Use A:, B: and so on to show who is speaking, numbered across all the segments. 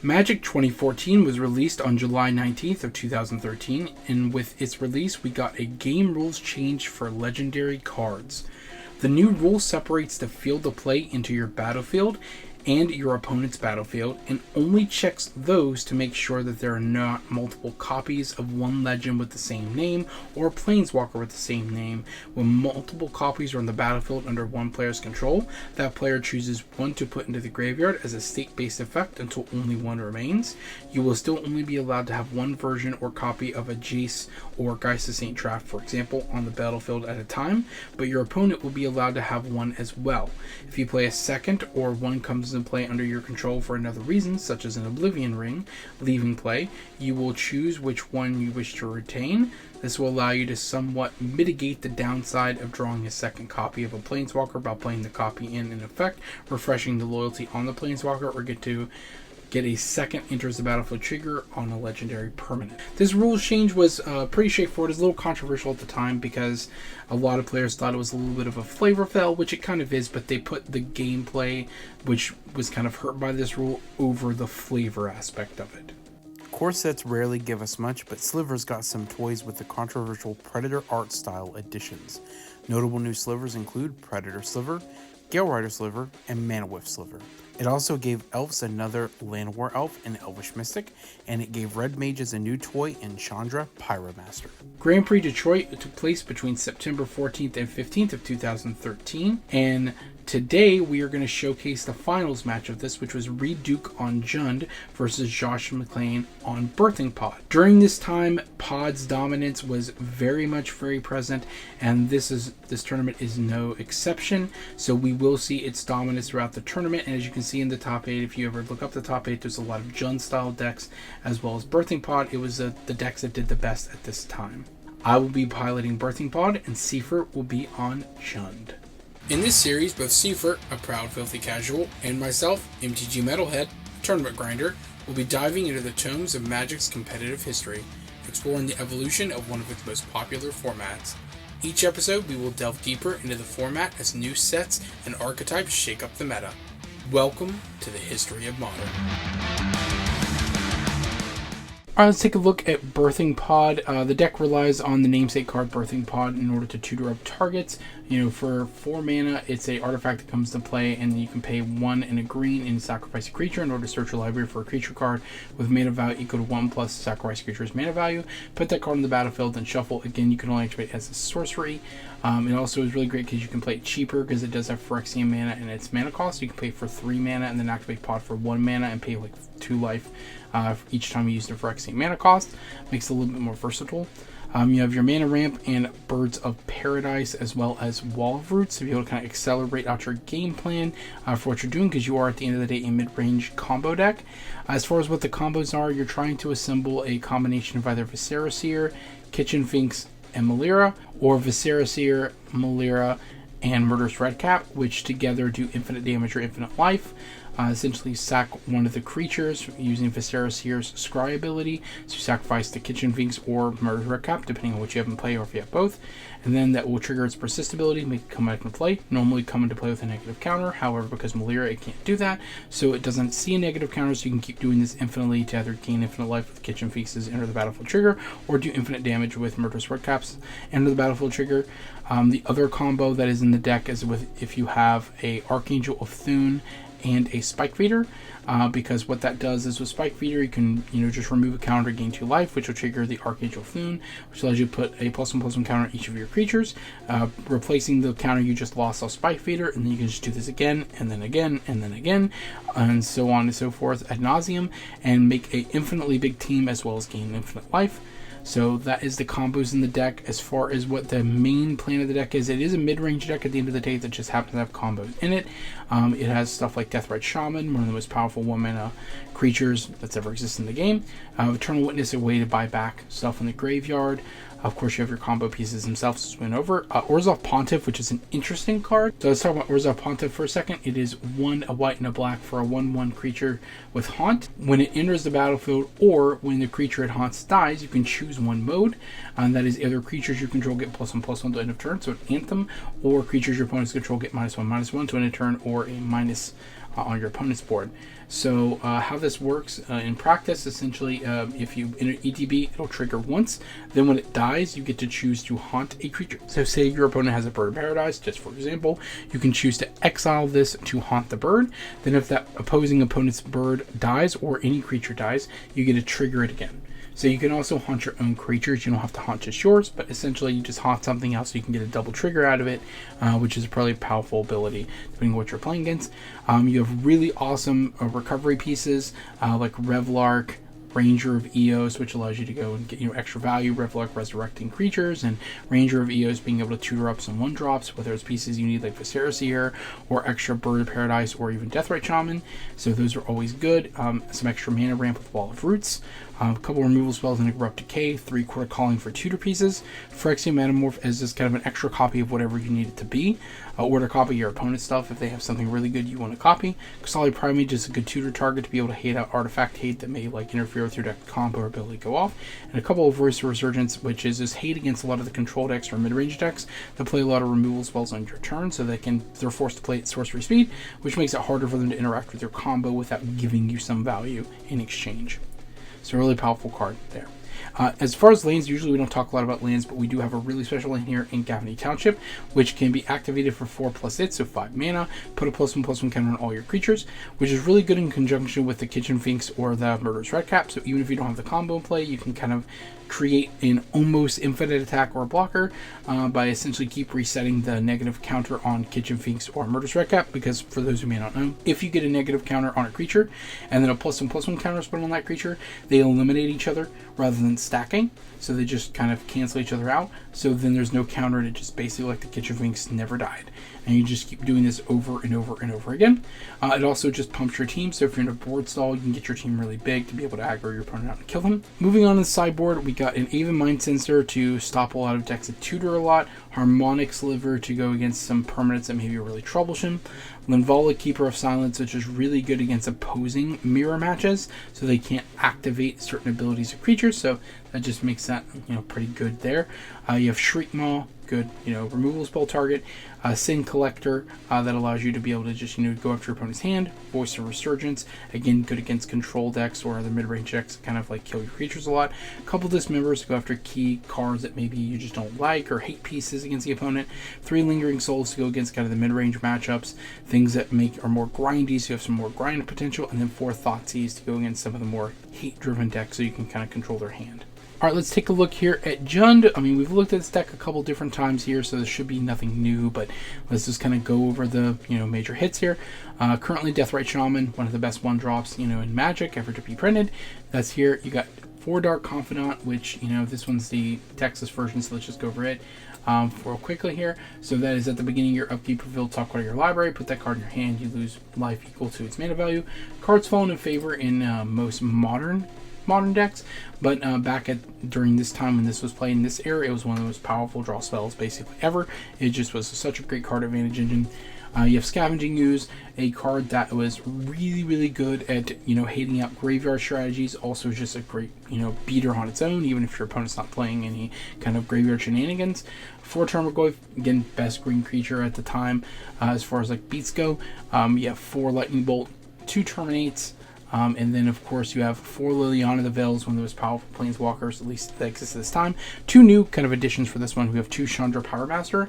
A: Magic 2014 was released on July 19th of 2013, and with its release we got a game rules change for legendary cards. The new rule separates the field of play into your battlefield and your opponent's battlefield, and only checks those to make sure that there are not multiple copies of one legend with the same name or planeswalker with the same name. When multiple copies are on the battlefield under one player's control, that player chooses one to put into the graveyard as a state-based effect until only one remains. You will still only be allowed to have one version or copy of a Jace or Geist of St. Traft, for example, on the battlefield at a time, but your opponent will be allowed to have one as well. If you play a second, or one comes into play under your control for another reason, such as an Oblivion Ring leaving play, you will choose which one you wish to retain. This will allow you to somewhat mitigate the downside of drawing a second copy of a Planeswalker by playing the copy in effect, refreshing the loyalty on the Planeswalker, or get a second enters the battlefield trigger on a legendary permanent. This rules change was pretty straightforward. It was a little controversial at the time because a lot of players thought it was a little bit of a flavor fail, which it kind of is, but they put the gameplay, which was kind of hurt by this rule, over the flavor aspect of it.
B: Core sets rarely give us much, but Slivers got some toys with the controversial Predator art style additions. Notable new slivers include Predator Sliver, Gale Rider Sliver, and Mana Whiff Sliver. It also gave Elves another Llanowar Elf and Elvish Mystic, and it gave Red Mages a new toy in Chandra Pyromaster.
A: Grand Prix Detroit took place between September 14th and 15th of 2013, and today we are going to showcase the finals match of this, which was Reed Duke on Jund versus Josh McClain on Birthing Pod. During this time, Pod's dominance was very present, and this tournament is no exception. So we will see its dominance throughout the tournament, and as you can see in the top 8, if you ever look up the top 8, there's a lot of Jund style decks as well as Birthing Pod. It was the decks that did the best at this time. I will be piloting Birthing Pod, and Sefer will be on Jund. In this series, both Sefer, a proud filthy casual, and myself, MTG Metalhead, a tournament grinder, will be diving into the tomes of Magic's competitive history, exploring the evolution of one of its most popular formats. Each episode, we will delve deeper into the format as new sets and archetypes shake up the meta. Welcome to the history of Modern. Alright, let's take a look at Birthing Pod. The deck relies on the namesake card Birthing Pod in order to tutor up targets. For 4 mana, it's a artifact that comes to play, and you can pay 1 and a green and sacrifice a creature in order to search your library for a creature card with mana value equal to 1 plus sacrifice creature's mana value. Put that card on the battlefield and shuffle. Again, you can only activate it as a sorcery. It also is really great because you can play it cheaper because it does have Phyrexian mana and its mana cost. You can pay for 3 mana and then activate Pod for 1 mana and pay like 2 life each time you use the Phyrexian mana cost. Makes it a little bit more versatile. You have your mana ramp and Birds of Paradise, as well as Wall of Roots to be able to kind of accelerate out your game plan for what you're doing, because you are at the end of the day a mid-range combo deck. As far as what the combos are, you're trying to assemble a combination of either Viscera Seer, Kitchen Finks, and Melira, or Viscera Seer, Melira, and Murderous Redcap, which together do infinite damage or infinite life. Essentially sack one of the creatures using Viscera Seer's Scry ability to sacrifice the Kitchen Finks or Murderous Redcap, depending on what you have in play, or if you have both. And then that will trigger its Persist ability, make it come back into play. Normally come into play with a negative counter, however, because Melira, it can't do that, so it doesn't see a negative counter, so you can keep doing this infinitely to either gain infinite life with Kitchen Finks' enter the battlefield trigger, or do infinite damage with Murderous Redcap's enter the battlefield trigger. The other combo that is in the deck is with if you have a Archangel of Thune and a Spike Feeder, because what that does is with Spike Feeder you can just remove a counter, gain 2 life, which will trigger the Archangel Thune, which allows you to put a +1/+1 counter on each of your creatures, replacing the counter you just lost off Spike Feeder, and then you can just do this again and then again and then again, and so on and so forth ad nauseum, and make a infinitely big team as well as gain infinite life. So that is the combos in the deck. As far as what the main plan of the deck is, it is a mid-range deck at the end of the day that just happens to have combos in it. It has stuff like Deathrite Shaman, one of the most powerful 1-mana creatures that's ever existed in the game. Eternal Witness, a way to buy back stuff in the graveyard. Of course, you have your combo pieces themselves to win over. Orzhov Pontiff, which is an interesting card. So let's talk about Orzhov Pontiff for a second. It is 1 a white and a black for a 1/1 creature with Haunt. When it enters the battlefield, or when the creature it haunts dies, you can choose one mode. And that is either creatures you control get +1/+1 to end of turn, so an Anthem, or creatures your opponents control get -1/-1 to end of turn, or a on your opponent's board. So how this works in practice, essentially, if you enter ETB, it'll trigger once. Then when it dies, you get to choose to haunt a creature. So say your opponent has a bird of paradise, just for example, you can choose to exile this to haunt the bird. Then if that opposing opponent's bird dies or any creature dies, you get to trigger it again. So you can also haunt your own creatures. You don't have to haunt just yours, but essentially you just haunt something else so you can get a double trigger out of it, which is a probably powerful ability depending on what you're playing against. You have really awesome recovery pieces like Revlark, Ranger of Eos, which allows you to go and get extra value. Revlark resurrecting creatures, and Ranger of Eos being able to tutor up some 1-drops, whether it's pieces you need like Viserys here, or extra Bird of Paradise, or even Deathrite Shaman. So those are always good. Some extra mana ramp with Wall of Roots. A couple removal spells in Abrupt Decay, 3-quarter calling for tutor pieces. Phyrexian Metamorph is just kind of an extra copy of whatever you need it to be. Or to copy your opponent's stuff if they have something really good you want to copy. Qasali Primate is a good tutor target to be able to hate out artifact hate that may like interfere with your deck combo or ability to go off. And a couple of Voice of Resurgence, which is just hate against a lot of the control decks or mid-range decks that play a lot of removal spells on your turn, so they're forced to play at sorcery speed, which makes it harder for them to interact with your combo without giving you some value in exchange. So a really powerful card there. As far as lanes, usually we don't talk a lot about lands, but we do have a really special lane here in Gavany Township, which can be activated for 4+8, so 5 mana, put a +1/+1 counter on all your creatures, which is really good in conjunction with the Kitchen Finks or the Murderous Redcap. So even if you don't have the combo in play, you can kind of create an almost infinite attack or blocker by essentially keep resetting the negative counter on Kitchen Finks or Murderous Redcap, because for those who may not know, if you get a negative counter on a creature and then a +1/+1 counter is put on that creature, they eliminate each other rather than stacking, so they just kind of cancel each other out. So then there's no counter, and it just basically like the Kitchen Finks never died. And you just keep doing this over and over and over again. It also just pumps your team, so if you're in a board stall, you can get your team really big to be able to aggro your opponent out and kill them. Moving on to the sideboard, we got an Aven Mind Sensor to stop a lot of decks that tutor a lot, Harmonic Sliver to go against some permanents that maybe are really troublesome, Linvala, Keeper of Silence, which is really good against opposing mirror matches, so they can't activate certain abilities of creatures, so that just makes that pretty good there. You have Shriek Maw, good removal spell target. Sin Collector, that allows you to be able to just go after your opponent's hand. Voice of Resurgence, again good against control decks or other mid-range decks that kind of like kill your creatures a lot. Couple Dismembers to go after key cards that maybe you just don't like or hate pieces against the opponent. 3 Lingering Souls to go against kind of the mid-range matchups, things that are more grindy, so you have some more grind potential. And then 4 Thoughtseize to go against some of the more hate-driven decks, so you can kind of control their hand. Alright, let's take a look here at Jund. I mean, we've looked at this deck a couple different times here, so there should be nothing new, but let's just kind of go over the, major hits here. Currently, Deathrite Shaman, one of the best 1-drops, in Magic ever to be printed. That's here. You got 4 Dark Confidant, which, this one's the Texas version, so let's just go over it real quickly here. So that is at the beginning of your upkeep, reveal top card of your library, put that card in your hand, you lose life equal to its mana value. Cards fallen in favor in most modern decks, but during this time when this was played in this era, it was one of the most powerful draw spells basically ever. It just was such a great card advantage engine. You have Scavenging Ooze, a card that was really good at hating out graveyard strategies. Also just a great beater on its own, even if your opponent's not playing any kind of graveyard shenanigans. 4 Tarmogoyf, again best green creature at the time as far as like beats go. You have 4 Lightning Bolt, 2 Terminates. And then, of course, you have 4 Liliana the Veils, one of the most powerful planeswalkers, at least that exists at this time. 2 new kind of additions for this one. We have 2 Chandra Powermaster.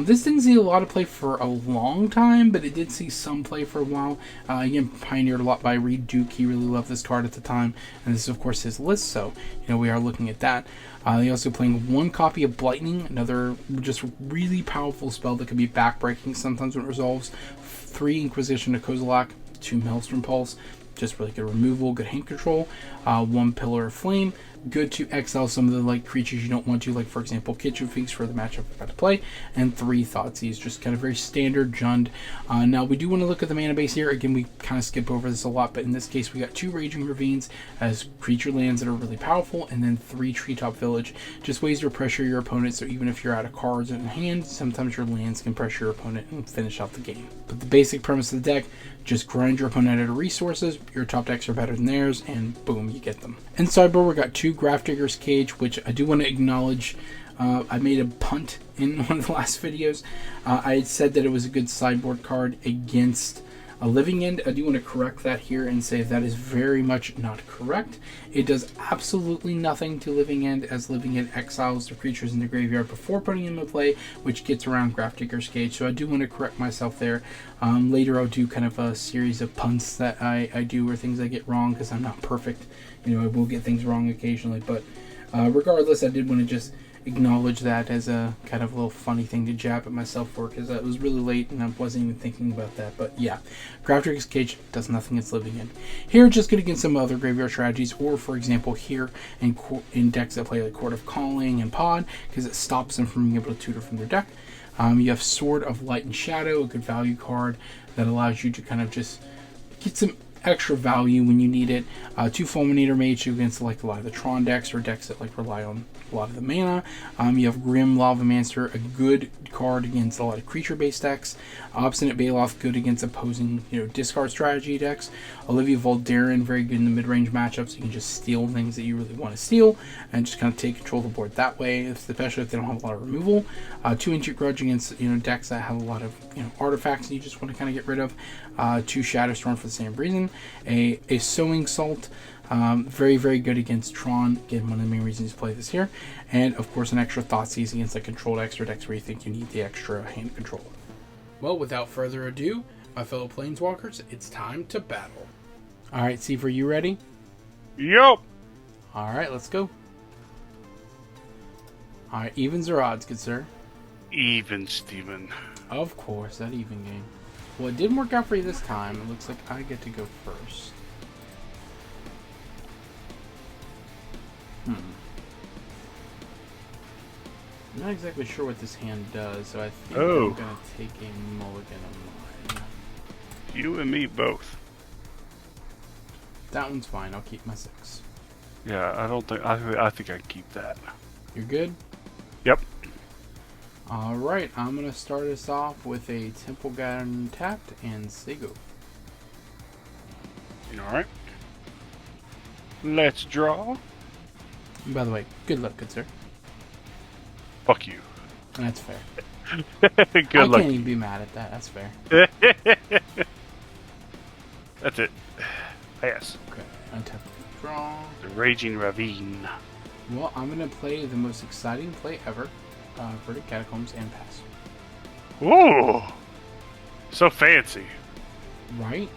A: This didn't see a lot of play for a long time, but it did see some play for a while. Again, pioneered a lot by Reed Duke. He really loved this card at the time. And this is, of course, his list, so, we are looking at that. They also playing 1 copy of Blightning, another just really powerful spell that can be backbreaking sometimes when it resolves. 3 Inquisition to Kozilek, 2 Maelstrom Pulse. Just really good removal, good hand control. 1 Pillar of Flame, good to exile some of the creatures you don't want to, like for example Kitchen Finks for the matchup we're about to play, and 3 Thoughtseize, just kind of very standard Jund. Now we do want to look at the mana base here. Again, we kind of skip over this a lot, but in this case we got 2 Raging Ravines as creature lands that are really powerful, and then 3 Treetop Village, just ways to pressure your opponent. So even if you're out of cards in hand, sometimes your lands can pressure your opponent and finish out the game. But the basic premise of the deck, just grind your opponent out of resources, your top decks are better than theirs, and boom, you get them. In sideboard, we got 2 Grafdigger's Cage, which I do want to acknowledge. I made a punt in one of the last videos. I had said that it was a good sideboard card against A Living End, I do want to correct that here and say that is very much not correct. It does absolutely nothing to Living End, as Living End exiles the creatures in the graveyard before putting them in play, which gets around Grafdigger's Cage. So I do want to correct myself there. Later I'll do kind of a series of punts that I do, or things I get wrong, because I'm not perfect. I will get things wrong occasionally, but regardless, I did want to just acknowledge that as a kind of a little funny thing to jab at myself for, because it was really late and I wasn't even thinking about that. But yeah, Grafdigger's Cage does nothing it's living in. Here, just good against some other graveyard strategies, or for example here in decks that play like Court of Calling and Pod, because it stops them from being able to tutor from their deck. You have Sword of Light and Shadow, a good value card that allows you to kind of just get some extra value when you need it. 2 Fulminator Mage against like a lot of the Tron decks, or decks that like rely on a lot of the mana. You have Grim Lavamancer, a good card against a lot of creature-based decks. Obstinate Baloth, good against opposing discard strategy decks. Olivia Voldaren, very good in the mid-range matchups. You can just steal things that you really want to steal and just kind of take control of the board that way, especially if they don't have a lot of removal. 2 Ancient Grudge against decks that have a lot of artifacts that you just want to kind of get rid of. 2 Shadowstorm for the same reason. A Sowing Salt, very, very good against Tron. Again, one of the main reasons to play this here. And of course, an extra Thoughtseize against like controlled extra decks where you think you need the extra hand control. Well, without further ado, my fellow Planeswalkers, it's time to battle. Alright, Sefer, you ready?
C: Yup.
A: Alright, let's go. Alright, evens or odds, good sir?
C: Even, Steven.
A: Of course, that even game. Well, it didn't work out for you this time. It looks like I get to go first. I'm not exactly sure what this hand does, so I think I'm going to take a mulligan of mine.
C: You and me both.
A: That one's fine. I'll keep my 6.
C: Yeah, I think I can keep that.
A: You're good?
C: Yep.
A: Alright, I'm going to start us off with a Temple Garden tapped and say go.
C: Alright. Let's draw.
A: And by the way, good luck, good sir.
C: Fuck you.
A: That's fair.
C: Good
A: I
C: luck.
A: can't even be mad at that. That's fair.
C: That's it. Pass.
A: Okay, untap, draw.
C: The Raging Ravine.
A: Well, I'm going to play the most exciting play ever. Verdant Catacombs and pass.
C: Ooh! So fancy.
A: Right?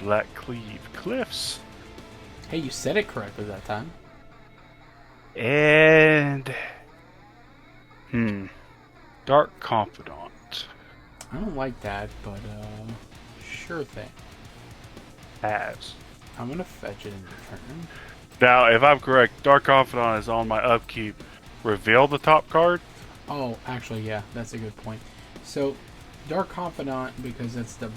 C: Black Cleave Cliffs.
A: Hey, you said it correctly that time.
C: And... Dark Confidant.
A: I don't like that, but sure thing.
C: Pass.
A: I'm going to fetch it in return.
C: Now, if I'm correct, Dark Confidant is on my upkeep. Reveal the top card?
A: Oh, actually, yeah, that's a good point. So, Dark Confidant, because that's the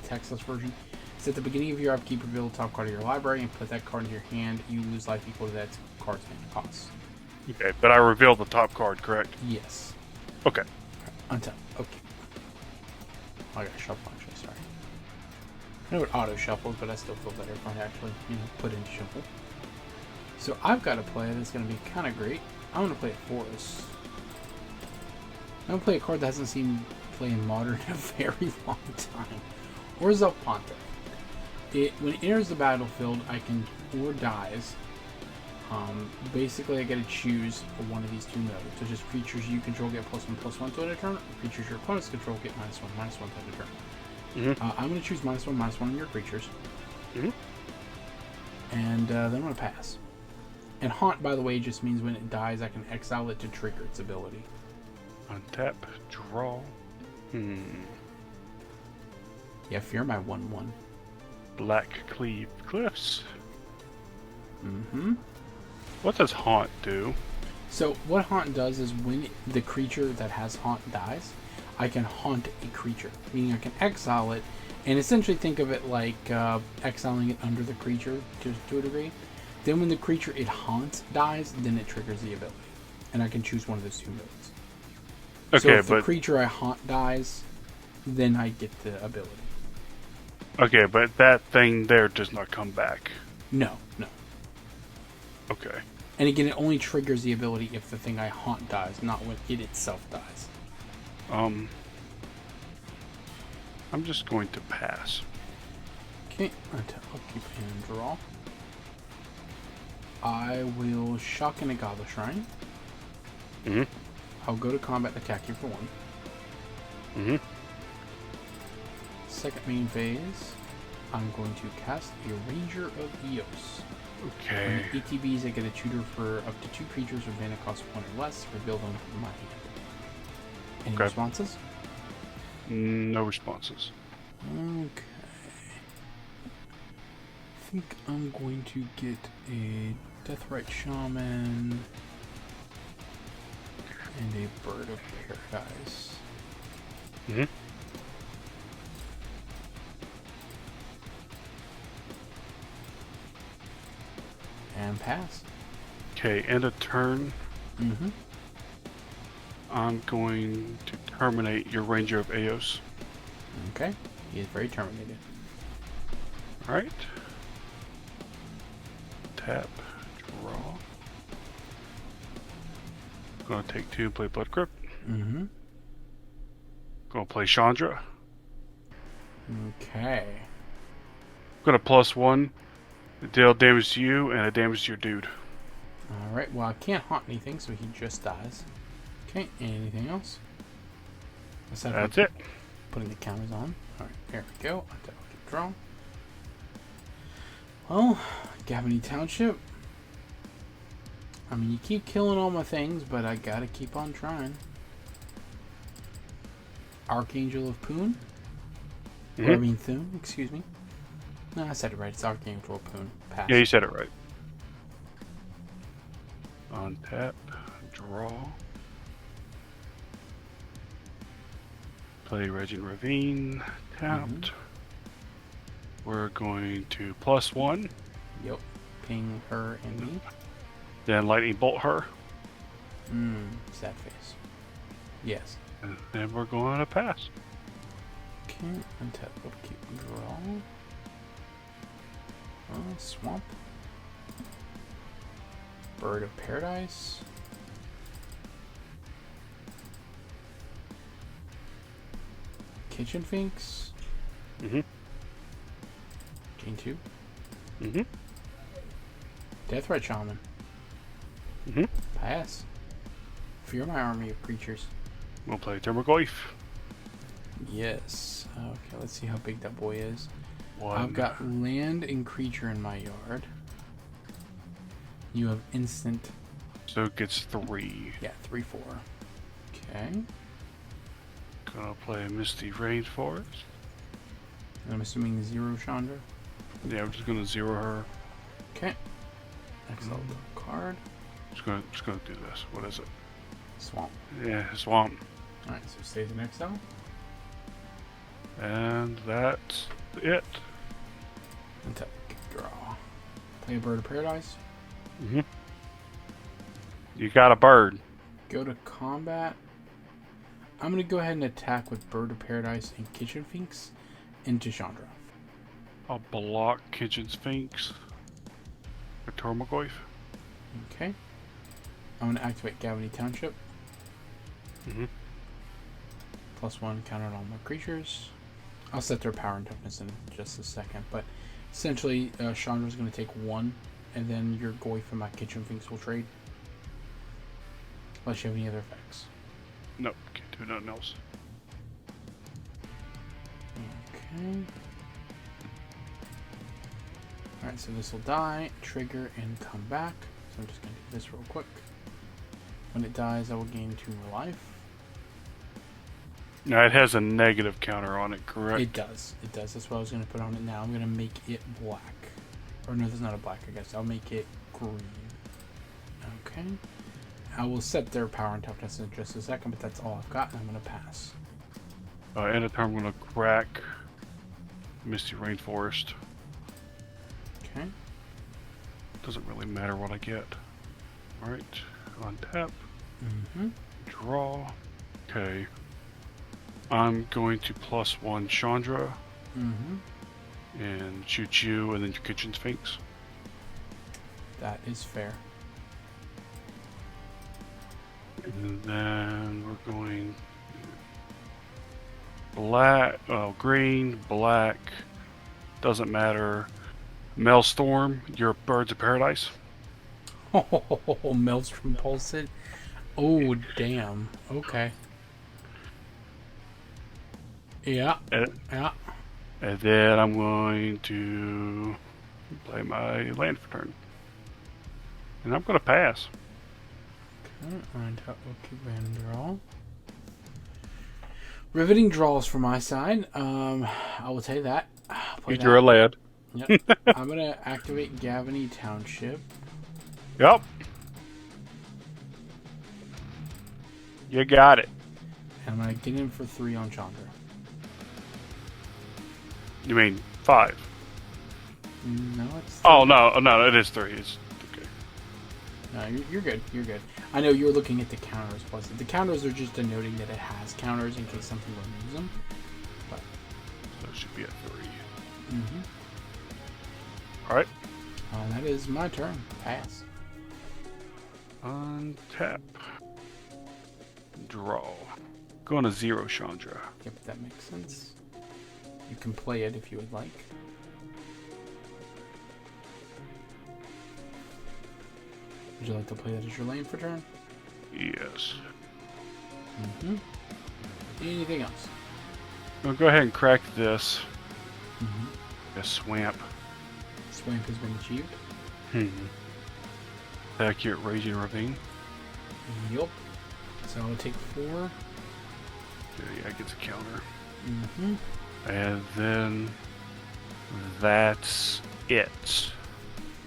A: textless version, it's at the beginning of your upkeep, reveal the top card of your library and put that card in your hand. You lose life equal to that card's hand cost.
C: Okay, but I revealed the top card, correct?
A: Yes.
C: Okay.
A: Untap. Okay. Oh, I got shuffle, actually, sorry. I know it auto shuffled, but I still feel better if I actually, put in shuffle. So I've got a play that's going to be kind of great. I'm going to play a Forest. I'm going to play a card that hasn't seen play in Modern in a very long time. Orzel Pontiff. When it enters the battlefield, I can, or dies. Basically, I get to choose one of these 2 modes. So just creatures you control get +1/+1 to a turn. Creatures your opponents control get -1/-1 to a turn. I'm going to choose -1/-1 on your creatures. And then I'm going to pass. And Haunt, by the way, just means when it dies, I can exile it to trigger its ability.
C: Untap, draw.
A: Yeah, fear my 1/1.
C: Black Cleave Cliffs.
A: Mm-hmm.
C: What does Haunt do?
A: So what Haunt does is when the creature that has Haunt dies, I can Haunt a creature, meaning I can exile it, and essentially think of it like exiling it under the creature to a degree. Then when the creature it haunts dies, then it triggers the ability, and I can choose one of those 2 modes.
C: Okay,
A: so if the creature I haunt dies, then I get the ability.
C: Okay, but that thing there does not come back.
A: No.
C: Okay.
A: And again, it only triggers the ability if the thing I haunt dies, not when it itself dies.
C: I'm just going to pass.
A: Okay, I'll keep and draw. I will shock in a Goblet Shrine.
C: Mm-hmm.
A: I'll go to combat and attack you for 1.
C: Mm-hmm.
A: Second main phase, I'm going to cast a Ranger of Eos.
C: Okay.
A: On the ATBs, I get a tutor for up to 2 creatures with mana cost 1 or less. Reveal them from my hand. Any
C: Okay.
A: responses?
C: No responses.
A: Okay. I think I'm going to get a Deathrite Shaman and a Bird of Paradise.
C: Mm-hmm.
A: And pass.
C: Okay, end of turn.
A: Mm-hmm.
C: I'm going to terminate your Ranger of Eos.
A: Okay. He is very terminated.
C: Alright. Tap. Draw. Gonna take 2 and play Blood Crypt.
A: Mm-hmm.
C: Gonna play Chandra.
A: Okay.
C: Gonna +1. Deal damage to you and a damage to your dude.
A: Alright, well I can't haunt anything, so he just dies. Okay, anything else? Aside from
C: That's it.
A: putting the counters on. Alright, there we go. I'll keep draw. Well, Gavany Township. I mean, you keep killing all my things, but I gotta keep on trying. Archangel of Poon? Or, I mean, Thune, excuse me. No, I said it right. It's Archangel of Poon. Pass.
C: Yeah, you said it right. Untap. Draw. Play Regent Ravine. Tapped. We're going to +1.
A: Yep. Ping her and me.
C: Then Lightning Bolt her.
A: Sad face. Yes.
C: And then we're going to pass.
A: Okay, untap. We'll keep draw. Swamp. Bird of Paradise. Kitchen Finks.
C: Mm-hmm.
A: Chain 2.
C: Mm-hmm.
A: Deathrite Shaman.
C: Mm-hmm.
A: Pass. Fear my army of creatures.
C: We'll play Termagoyf.
A: Yes. Okay, let's see how big that boy is.
C: 1.
A: I've got land and creature in my yard. You have instant.
C: So it gets 3.
A: Yeah, 3/4. Okay.
C: Gonna play Misty Rainforest.
A: I'm assuming 0 Chandra.
C: Yeah, we're just gonna 0 her.
A: Okay. Excellent card.
C: Just gonna do this. What is it?
A: Swamp.
C: Yeah, Swamp.
A: Alright, so stays in exile.
C: And that's it.
A: Untap. Draw. Play a Bird of Paradise.
C: Mm-hmm. You got a bird.
A: Go to combat. I'm going to go ahead and attack with Bird of Paradise and Kitchen Finks into Chandra.
C: I'll block Kitchen Sphinx. For Tormagoyf.
A: Okay. I'm going to activate Gavany Township.
C: Mm-hmm.
A: +1 counter on all my creatures. I'll set their power and toughness in just a second, but essentially Chandra's going to take 1, and then your Goyf and my Kitchen Finks will trade. Unless you have any other effects.
C: Nope, can't do nothing else.
A: Okay. Alright, so this will die, trigger, and come back. So I'm just going to do this real quick. When it dies, I will gain 2 more life.
C: Now it has a negative counter on it, correct?
A: It does. It does. That's what I was going to put on it now. I'm going to make it black. Or no, there's not a black, I guess. I'll make it green. Okay. I will set their power and toughness in just a second, but that's all I've got, and I'm going to pass.
C: End of turn, I'm gonna crack Misty Rainforest.
A: Okay.
C: Doesn't really matter what I get. Alright, untap.
A: Mm-hmm.
C: Draw. Okay. I'm going to +1 Chandra
A: Mm-hmm.
C: and shoot you and then your Kitchen Sphinx.
A: That is fair.
C: And then we're going black, green, black, doesn't matter. Maelstrom, your Birds of Paradise.
A: Oh, Maelstrom Pulsate. Oh, damn. Okay. Yeah.
C: And,
A: Yeah.
C: and then I'm going to play my land for turn. And I'm going to pass.
A: Okay, random draw. Riveting draws for my side. I will tell you that.
C: You drew a lad.
A: Yep. I'm gonna activate Gavany Township.
C: Yep. You got it.
A: And I'm gonna get in for 3 on Chandra.
C: You mean 5?
A: No, it's.
C: Oh, no, it is 3. It's okay.
A: No, you're good. You're good. I know you're looking at the counters plus. The counters are just denoting that it has counters in case something removes them. But.
C: So it should be at 3.
A: Mm-hmm.
C: Alright.
A: That is my turn. Pass.
C: Untap. Draw. Going to 0, Chandra.
A: Yep, that makes sense. You can play it if you would like. Would you like to play that as your lane for turn?
C: Yes.
A: Mm-hmm. Anything else?
C: I'll go ahead and crack this.
A: Mm-hmm.
C: A swamp.
A: Swamp has been achieved.
C: Accurate Raging Ravine.
A: Yup. So I'll take 4.
C: Yeah, it gets a counter.
A: Mm-hmm.
C: And then that's it.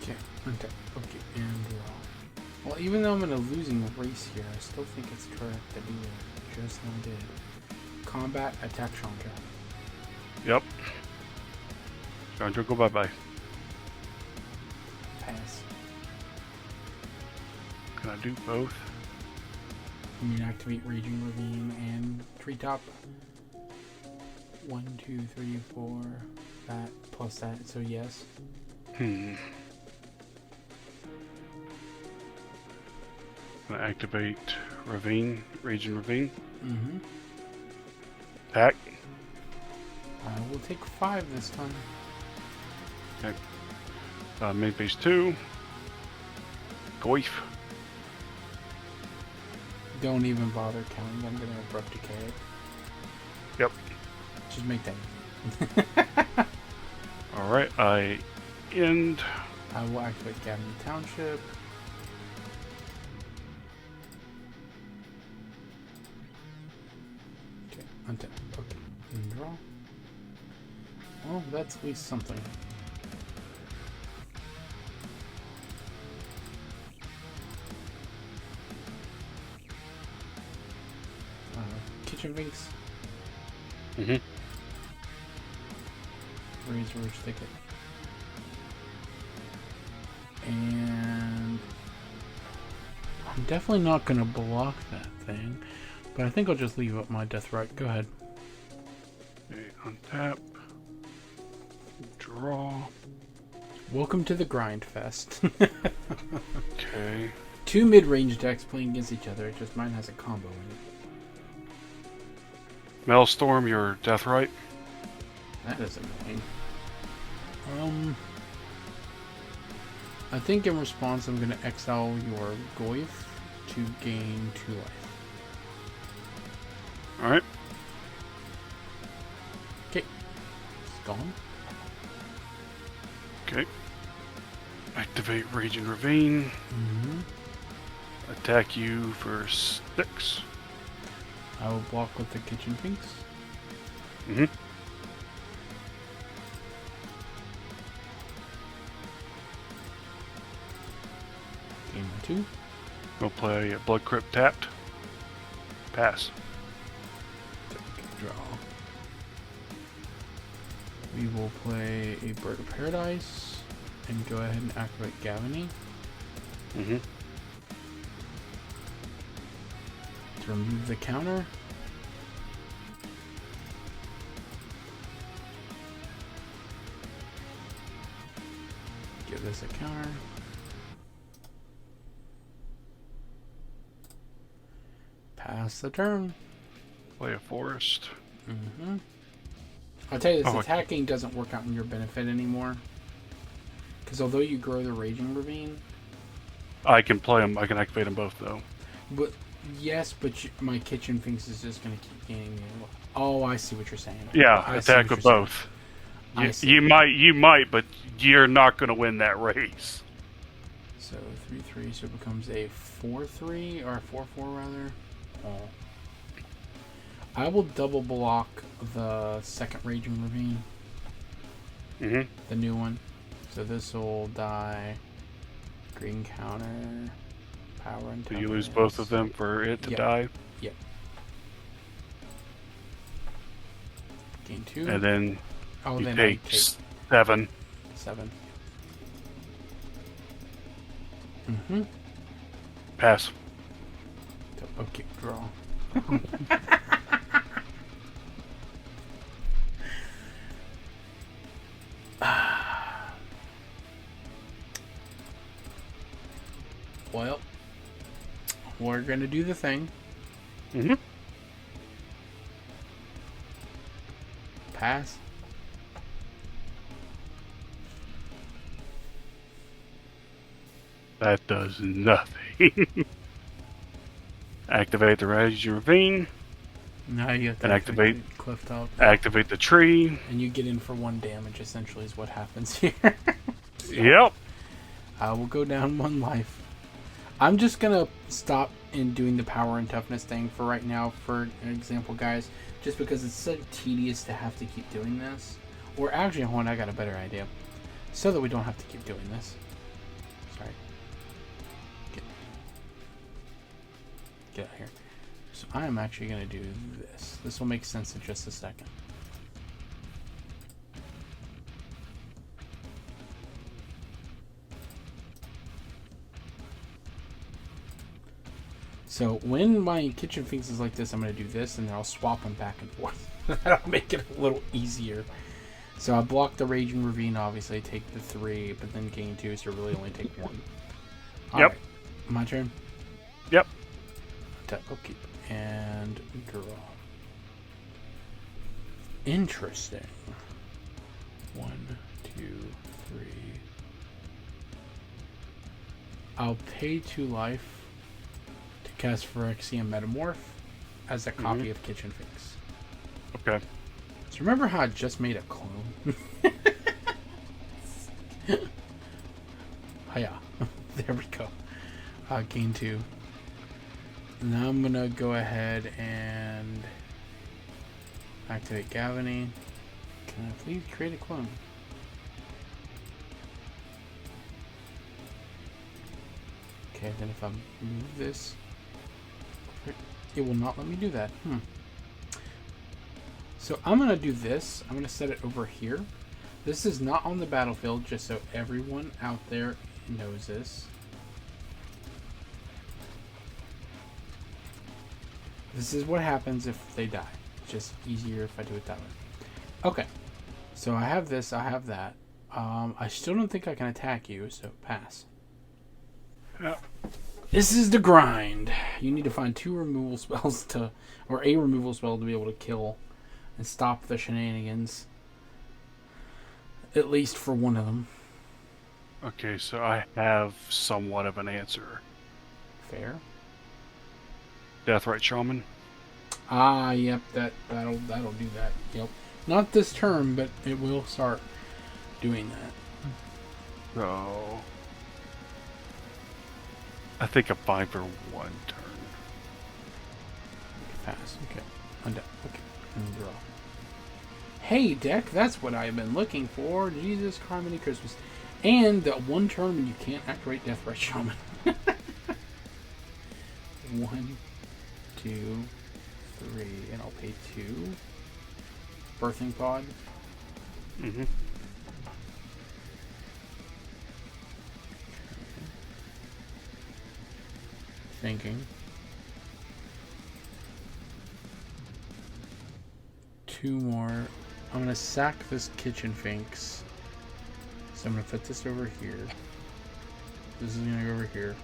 A: Okay. Okay. Okay. And draw. Well, even though I'm in a losing race here, I still think it's correct to do it. Just how I did. Combat, attack Chandra.
C: Yep. Chandra, go bye-bye.
A: Pass.
C: Can I do both?
A: You mean activate Raging Ravine and Treetop? 1, 2, 3, 4. That plus that, so yes.
C: Gonna activate Ravine, Raging Ravine.
A: Mm-hmm.
C: Attack.
A: I will take 5 this time.
C: Okay. Main phase 2. Goif.
A: Don't even bother counting. I'm gonna abrupt decay it.
C: Yep.
A: Just make that.
C: Alright, I end.
A: I will activate Gavany Township. Okay, untap. Okay, and draw. Well, that's at least something. Kitchen Vinks.
C: Mm-hmm.
A: Razor's Thicket. And I'm definitely not going to block that thing, but I think I'll just leave up my Death Right. Go ahead.
C: Okay, untap. Draw.
A: Welcome to the Grind Fest.
C: Okay.
A: 2 mid-range decks playing against each other, just mine has a combo in it.
C: Maelstrom, your Death Right.
A: That is annoying. I think in response I'm going to exile your Goif to gain 2 life.
C: Alright.
A: Okay. It's gone.
C: Okay. Activate Raging Ravine.
A: Mm-hmm.
C: Attack you for 6.
A: I will block with the Kitchen Finks.
C: Mm-hmm.
A: Game 2.
C: We'll play a Blood Crypt tapped. Pass.
A: Draw. We will play a Bird of Paradise and go ahead and activate Gavany
C: Mm-hmm.
A: to remove the counter. Give this a counter. Pass the turn.
C: Play a Forest.
A: Mm-hmm. I'll tell you this,
C: Oh,
A: attacking doesn't work out in your benefit anymore. Because although you grow the Raging Ravine...
C: I can play them. I can activate them both, though.
A: But yes, but my Kitchen Finks is just going to keep gaining me. Oh, I see what you're saying.
C: Yeah,
A: I see
C: attack
A: what
C: with
A: you're
C: both.
A: saying.
C: You might, but you're not going to win that race.
A: So 3/3, so it becomes a 4/3 or a 4/4 rather. Oh. I will double block the second Raging Ravine.
C: Mm-hmm.
A: The new one. So this will die. Green counter. Power and
C: So you lose both of them for it to die.
A: Yep. Gain 2.
C: And then
A: oh,
C: you
A: then
C: take
A: I take
C: 7.
A: 7. Mm-hmm.
C: Pass.
A: Okay, draw. Well, we're gonna do the thing.
C: Mm-hmm.
A: Pass.
C: That does nothing. Activate the Raging Ravine.
A: Now you have to
C: And activate
A: cliff top.
C: Activate the tree.
A: And you get in for 1 damage, essentially, is what happens here.
C: Yep.
A: I will go down 1 life. I'm just gonna stop in doing the power and toughness thing for right now, for an example, guys. Just because it's so tedious to have to keep doing this. Or actually, hold on, I got a better idea. So that we don't have to keep doing this. Sorry. Get out of here. So I am actually gonna do this. This will make sense in just a second. So when my Kitchen Finks is like this, I'm going to do this, and then I'll swap them back and forth. That'll make it a little easier. So I block the Raging Ravine, obviously, take the 3, but then gain 2, so really only take 1. All
C: Yep.
A: right. My turn?
C: Yep.
A: Tap upkeep. And draw. Interesting. 1, 2, 3. I'll pay 2 life. Cast Phyrexian Metamorph as a copy of Kitchen Finks.
C: Okay.
A: So remember how I just made a clone? Hiya. There we go. Gain 2. Now I'm gonna go ahead and activate Gavany. Can I please create a clone? Okay, then if I move this, it will not let me do that. So I'm going to do this. I'm going to set it over here. This is not on the battlefield, just so everyone out there knows this. This is what happens if they die. It's just easier if I do it that way. Okay. So I have this, I have that. I still don't think I can attack you, so pass.
C: Yeah.
A: This is the grind. You need to find 2 removal spells or a removal spell to be able to kill and stop the shenanigans. At least for one of them.
C: Okay, so I have somewhat of an answer.
A: Fair.
C: Deathrite Shaman.
A: Ah, yep, that'll do that. Yep. Not this turn, but it will start doing that.
C: So I think I'm fine for 1 turn.
A: Pass. Okay. Untap. Okay. And draw. Hey, deck, that's what I've been looking for. Jesus, Carmody Christmas. And that 1 turn when you can't activate Deathrite Shaman. 1, 2, 3, and I'll pay 2. Birthing Pod.
C: Mm-hmm.
A: Thinking. 2 more. I'm gonna sack this Kitchen Finks. So I'm gonna put this over here. This is gonna go over here.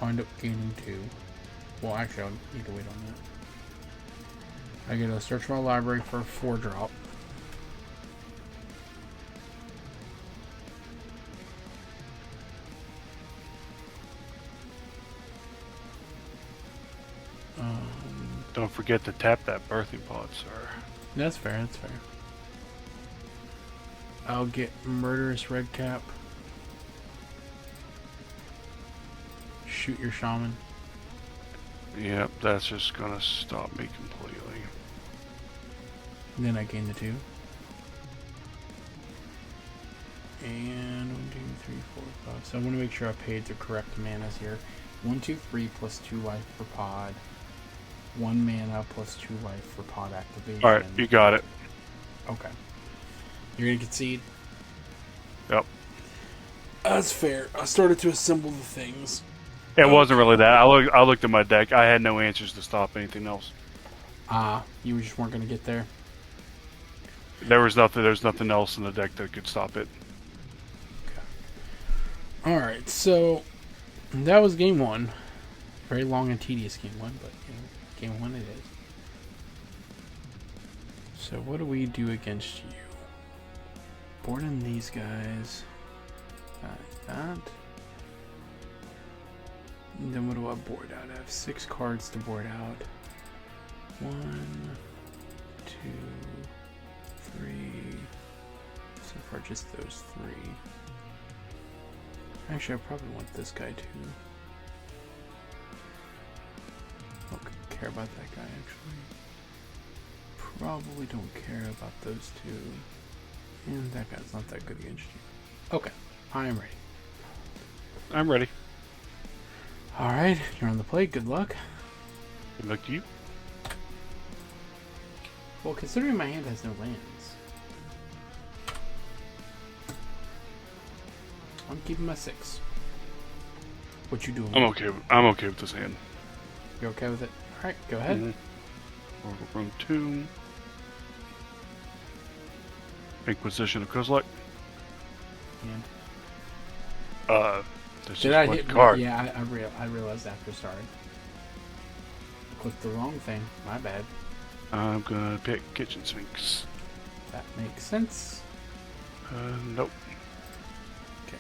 A: I'll end up gaining 2. Well, actually, I'll need to wait on I gotta search my library for a 4-drop.
C: Don't forget to tap that birthing pod, sir.
A: That's fair, that's fair. I'll get Murderous Redcap. Shoot your shaman.
C: Yep, that's just gonna stop me completely.
A: And then I gain the 2. And 1, 2, 3, 4, 5. So I want to make sure I paid the correct manas here. 1, 2, 3 plus 2 life for pod. 1 mana plus 2 life for pod activation.
C: Alright, you got it.
A: Okay. You're gonna concede?
C: Yep.
A: That's fair. I started to assemble the things.
C: It wasn't really that. I looked at my deck. I had no answers to stop anything else.
A: You just weren't gonna get there?
C: There's nothing else in the deck that could stop it.
A: Okay. Alright, so that was game 1. Very long and tedious game 1, but you know, game 1 it is. So what do we do against you? Board in these guys. Like that. And then what do I board out? I have 6 cards to board out. 1, 2, 3. So far just those 3. Actually, I probably want this guy too. Don't care about that guy actually. Probably don't care about those 2. And that guy's not that good against you. Okay, I am ready.
C: I'm ready.
A: Alright, you're on the plate. Good luck.
C: Good luck to you.
A: Well, considering my hand has no lands, I'm keeping my 6. What you doing?
C: I'm okay with this hand.
A: You okay with it? Alright, go ahead.
C: Mm-hmm. Run 2. Inquisition of Kozilek.
A: And
C: That's
A: did
C: just
A: I
C: one
A: hit?
C: card.
A: Yeah, I realized after. Sorry, clicked the wrong thing. My bad.
C: I'm gonna pick Kitchen Sphinx.
A: That makes sense.
C: Nope.
A: Okay.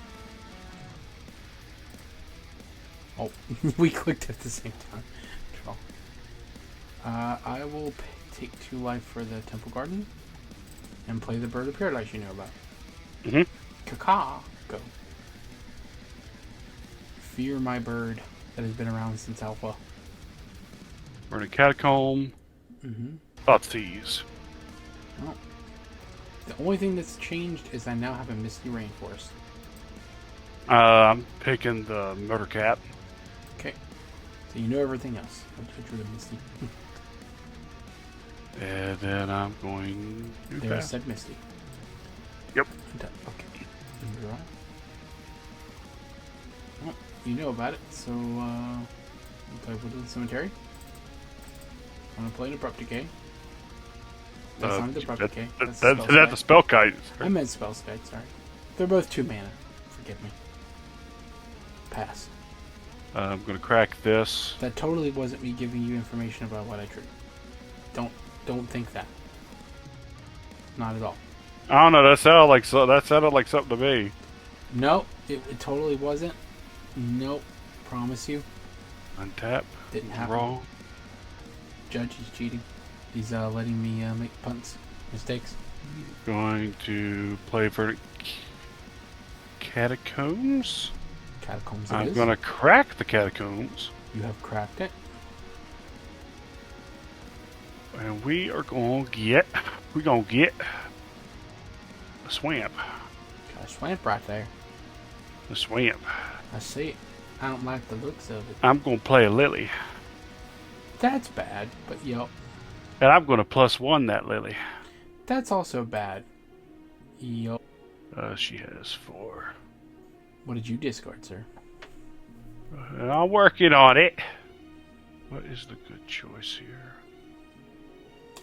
A: Oh, we clicked at the same time. Troll. I will take 2 life for the Temple Garden and play the Bird of Paradise you know about. Kaka, go. Fear my bird that has been around since Alpha.
C: We're in a Catacomb. Thoughtseize.
A: Oh. The only thing that's changed is I now have a Misty Rainforest.
C: I'm picking the Murder Cat.
A: Okay. So you know everything else. I drew the Misty.
C: And then I'm going to
A: There I
C: pass.
A: said Misty.
C: Yep.
A: Okay. Draw. Well, you know about it, so we'll play Woodland Cemetery. I'm gonna play an Abrupt Decay. That's not an Abrupt Decay.
C: That's the spell kite.
A: I meant Spellskite, sorry. They're both 2 mana. Forgive me. Pass.
C: I'm gonna crack this.
A: That totally wasn't me giving you information about what I drew. Don't think that. Not at all.
C: I don't know. That sounded like something to me.
A: Nope, it totally wasn't. Nope, promise you.
C: Untap.
A: Didn't happen.
C: Draw.
A: Judge, he's cheating. He's letting me make punts, mistakes.
C: Going to play Verdict Catacombs.
A: Catacombs.
C: I'm gonna crack the Catacombs.
A: You have cracked it.
C: And we are gonna get a swamp.
A: Got a swamp right there.
C: The swamp.
A: I see it. I don't like the looks of it.
C: I'm gonna play a Lily.
A: That's bad, but yup.
C: And I'm gonna +1 that Lily.
A: That's also bad. Yup.
C: She has 4.
A: What did you discard, sir?
C: I'm working on it. What is the good choice here?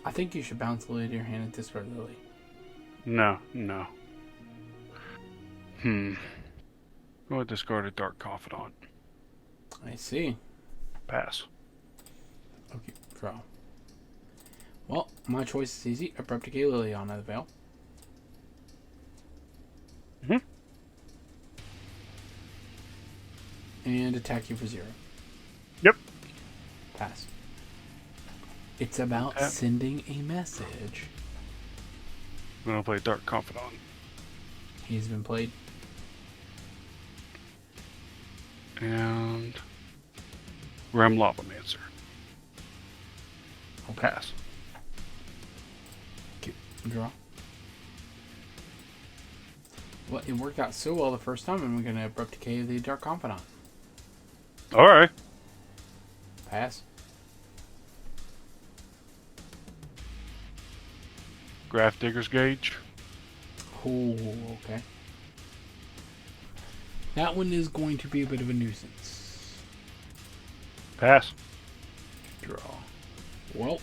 A: I think you should bounce Lily to your hand and discard Lily.
C: No. Go ahead, discard a Dark Confidant.
A: I see.
C: Pass.
A: Okay, draw. Well, my choice is easy. Abrupt Decay Liliana the Veil.
C: Mm-hmm.
A: And attack you for 0.
C: Yep.
A: Pass. It's about sending a message.
C: I'm gonna play Dark Confidant.
A: He's been played.
C: And Rem Lavamancer.
A: Okay.
C: Pass.
A: Draw. Well, it worked out so well the first time, and we're going to Abrupt Decay the Dark Confidant.
C: Alright.
A: Pass.
C: Graph Digger's Gauge.
A: Oh, okay. That one is going to be a bit of a nuisance.
C: Pass.
A: Draw. Well.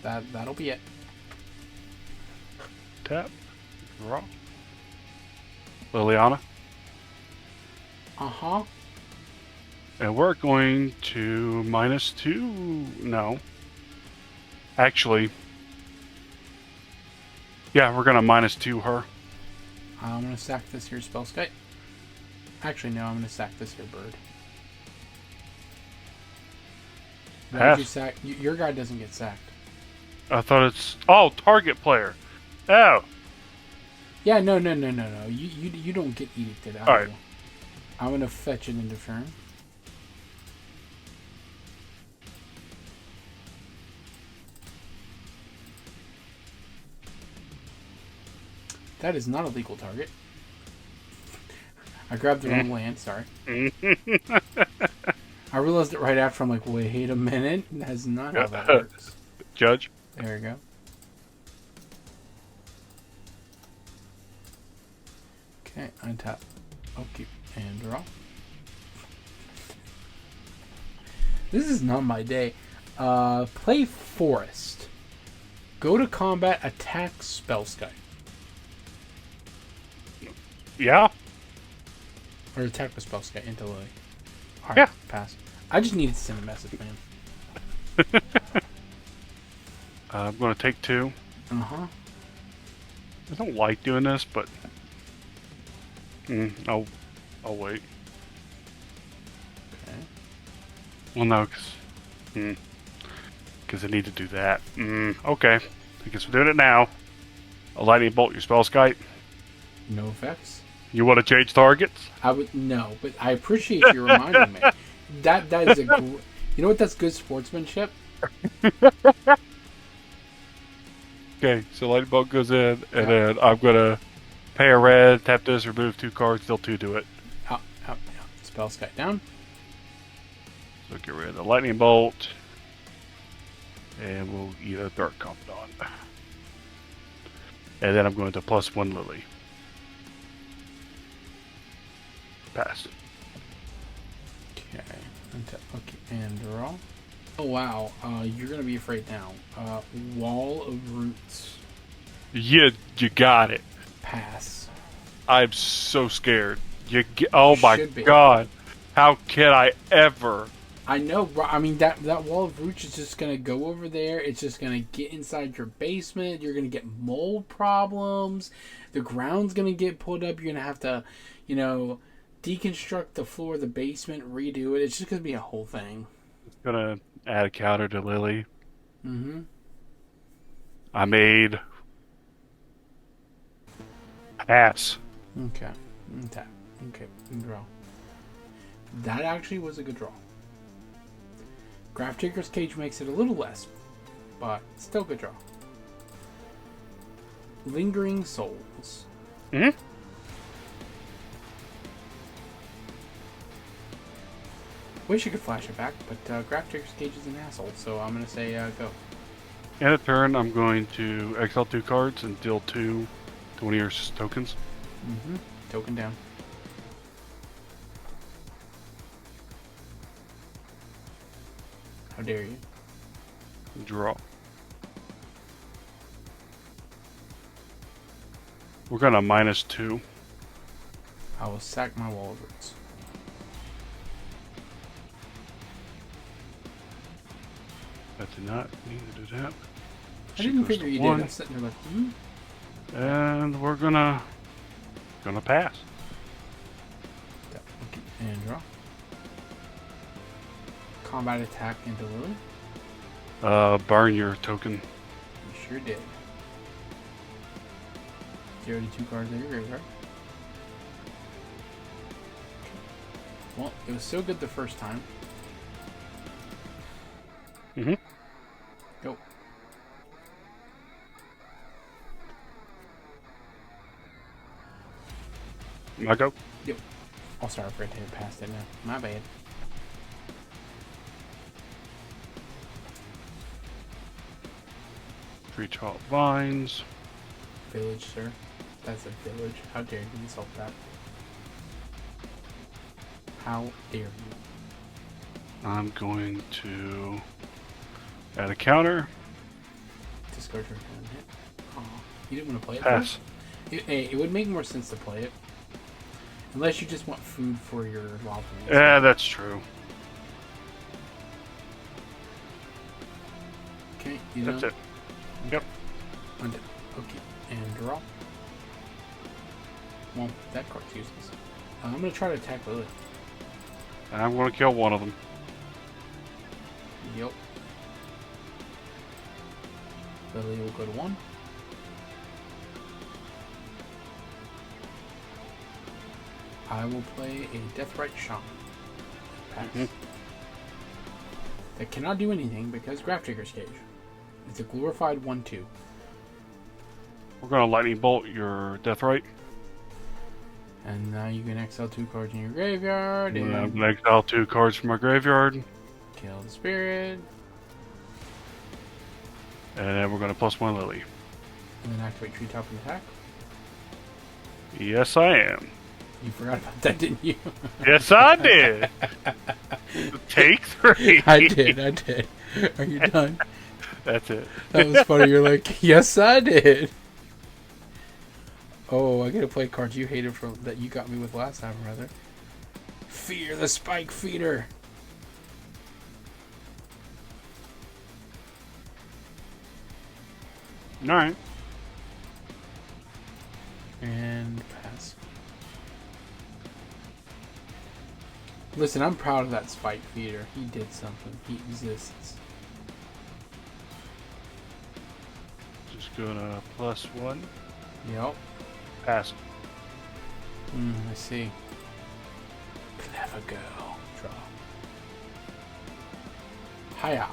A: That'll be it.
C: Tap. Draw. Liliana.
A: Uh-huh.
C: And we're going to -2. No. Actually. Yeah, we're gonna -2 her.
A: I'm going to sack this here Spellskite. Actually, no, I'm going to sack this here bird. Why'd you sack? Your guy doesn't get sacked.
C: I thought it's... Oh, target player. Oh.
A: Yeah, no. You don't get edicted out.
C: Alright.
A: I'm going to fetch an into turn. That is not a legal target. I grabbed the wrong land, sorry. I realized it right after. I'm like, wait a minute. That's not how that works.
C: Judge.
A: There we go. Okay, untap. Okay, and draw. This is not my day. Play Forest. Go to combat, attack Spellskite.
C: Yeah.
A: Or attack with Spellskite into Lily. Alright,
C: Yeah.
A: pass. I just needed to send a message, man.
C: I'm going to take 2.
A: Uh-huh.
C: I don't like doing this, but... I'll wait.
A: Okay.
C: Well, no, because I need to do that. Okay. I guess we're doing it now. A lightning bolt your Spellskite.
A: No effects.
C: You want to change targets?
A: I would no, but I appreciate you reminding me. That is a you know what? That's good sportsmanship.
C: Okay, so lightning bolt goes in, and then I'm gonna pay a red, tap this, remove 2 cards, deal 2 to it.
A: Out. Spellskite down.
C: So get rid of the lightning bolt, and we'll eat a Dark Confidant. And then I'm going to +1 Lily. Pass.
A: Okay. Okay, and draw. Oh wow. You're gonna be afraid now. Wall of Roots.
C: You got it.
A: Pass.
C: I'm so scared. Oh my
A: Should be.
C: god. How can I ever?
A: I know, bro. I mean, that Wall of Roots is just going to go over there. It's just going to get inside your basement. You're going to get mold problems. The ground's going to get pulled up. You're going to have to, deconstruct the floor of the basement, redo it. It's just going to be a whole thing.
C: It's gonna add a counter to Lily.
A: Mm-hmm.
C: I made... Pass.
A: Okay. Tap. Okay. Draw. That actually was a good draw. Graph Digger's Cage makes it a little less, but still good draw. Lingering Souls.
C: Mm-hmm.
A: Wish you could flash it back, but Graph Digger's Cage is an asshole, so I'm going to say go.
C: In a turn, I'm going to exile 2 cards and deal 2 to one of your tokens.
A: Mm-hmm. Token down. How dare you?
C: Draw. We're gonna -2.
A: I will sack my Wall of Roots.
C: I did not need to do that.
A: I didn't figure you did. I'm sitting there like,
C: And we're gonna pass.
A: Okay, and draw. Combat attack into Lily.
C: Burn your token.
A: You sure did. 0 to 2 cards in your graveyard. Well, it was so good the first time.
C: Mm-hmm.
A: Go.
C: I go.
A: Yep. Oh, sorry, I forgot to hit past it now. My bad.
C: Three chalk vines.
A: Village, sir. That's a village. How dare you insult that? How dare you?
C: I'm going to add a counter.
A: Discard your hand hit. Oh, you didn't want to play it?
C: Pass.
A: It would make more sense to play it. Unless you just want food for your lava.
C: Yeah, that's true.
A: Okay, you
C: That's
A: know.
C: it. Yep.
A: Undo. Okay, and draw. Well, that card's useless. I'm gonna try to attack Lily.
C: I'm going to kill one of them.
A: Yep. Lily will go to 1. I will play a Deathrite Shaman. Pass. That cannot do anything because Grafdigger's Cage. It's a glorified 1/2.
C: We're going to lightning bolt your Deathrite.
A: And now you can exile 2 cards in your graveyard
C: And I'm
A: and
C: going to exile 2 cards from my graveyard.
A: kill the spirit.
C: And then we're going to +1 Lily.
A: And then activate Treetop and attack.
C: Yes, I am.
A: You forgot about that, didn't you?
C: Yes, I did. Take 3.
A: I did. Are you done?
C: That's it.
A: That was funny. You're like, yes, I did. Oh, I gotta play cards you hated from that you got me with last time, rather. Fear the Spike Feeder.
C: All right.
A: And pass. Listen, I'm proud of that Spike Feeder. He did something. He exists.
C: Just gonna +1.
A: Yep.
C: Pass.
A: I see. Clever girl. Draw. Hiya.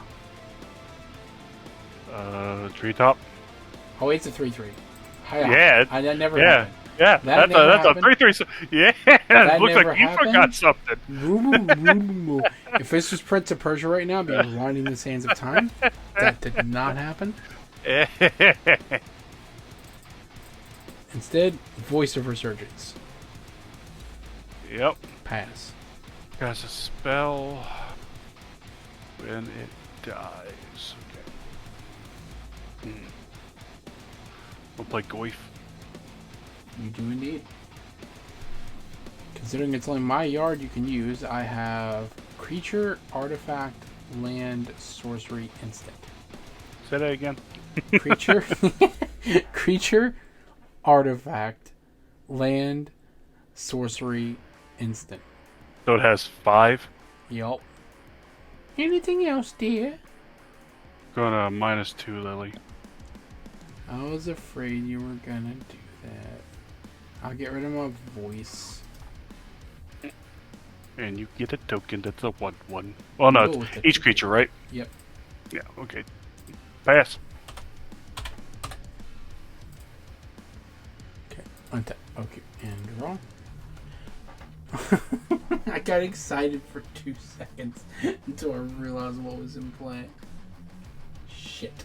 C: Treetop.
A: Oh, it's a 3/3. Hiya.
C: Yeah.
A: That never
C: Yeah.
A: happened.
C: Yeah.
A: That
C: That's
A: never
C: a
A: happened?
C: 3/3. Yeah.
A: That
C: Looks
A: never
C: like you
A: happened?
C: forgot something.
A: If this was Prince of Persia right now, I'd be rewinding the sands of time. That did not happen. Instead, Voice of Resurgence.
C: Yep.
A: Pass.
C: Cast a spell when it dies. Okay. We'll play Goif.
A: You do indeed. Considering it's only my yard you can use, I have creature, artifact, land, sorcery, instant.
C: Say that again.
A: Creature, creature, artifact, land, sorcery, instant.
C: So it has 5.
A: Yup. Anything else, dear?
C: Gonna -2 Lily.
A: I was afraid you were gonna do that. I'll get rid of my voice.
C: And you get a token that's a 1/1. Well, no,
A: Go
C: it's
A: with the
C: each creature, right?
A: Yep.
C: Yeah, okay. Pass.
A: Okay. Untap. Okay. And draw. I got excited for 2 seconds until I realized what was in play. Shit.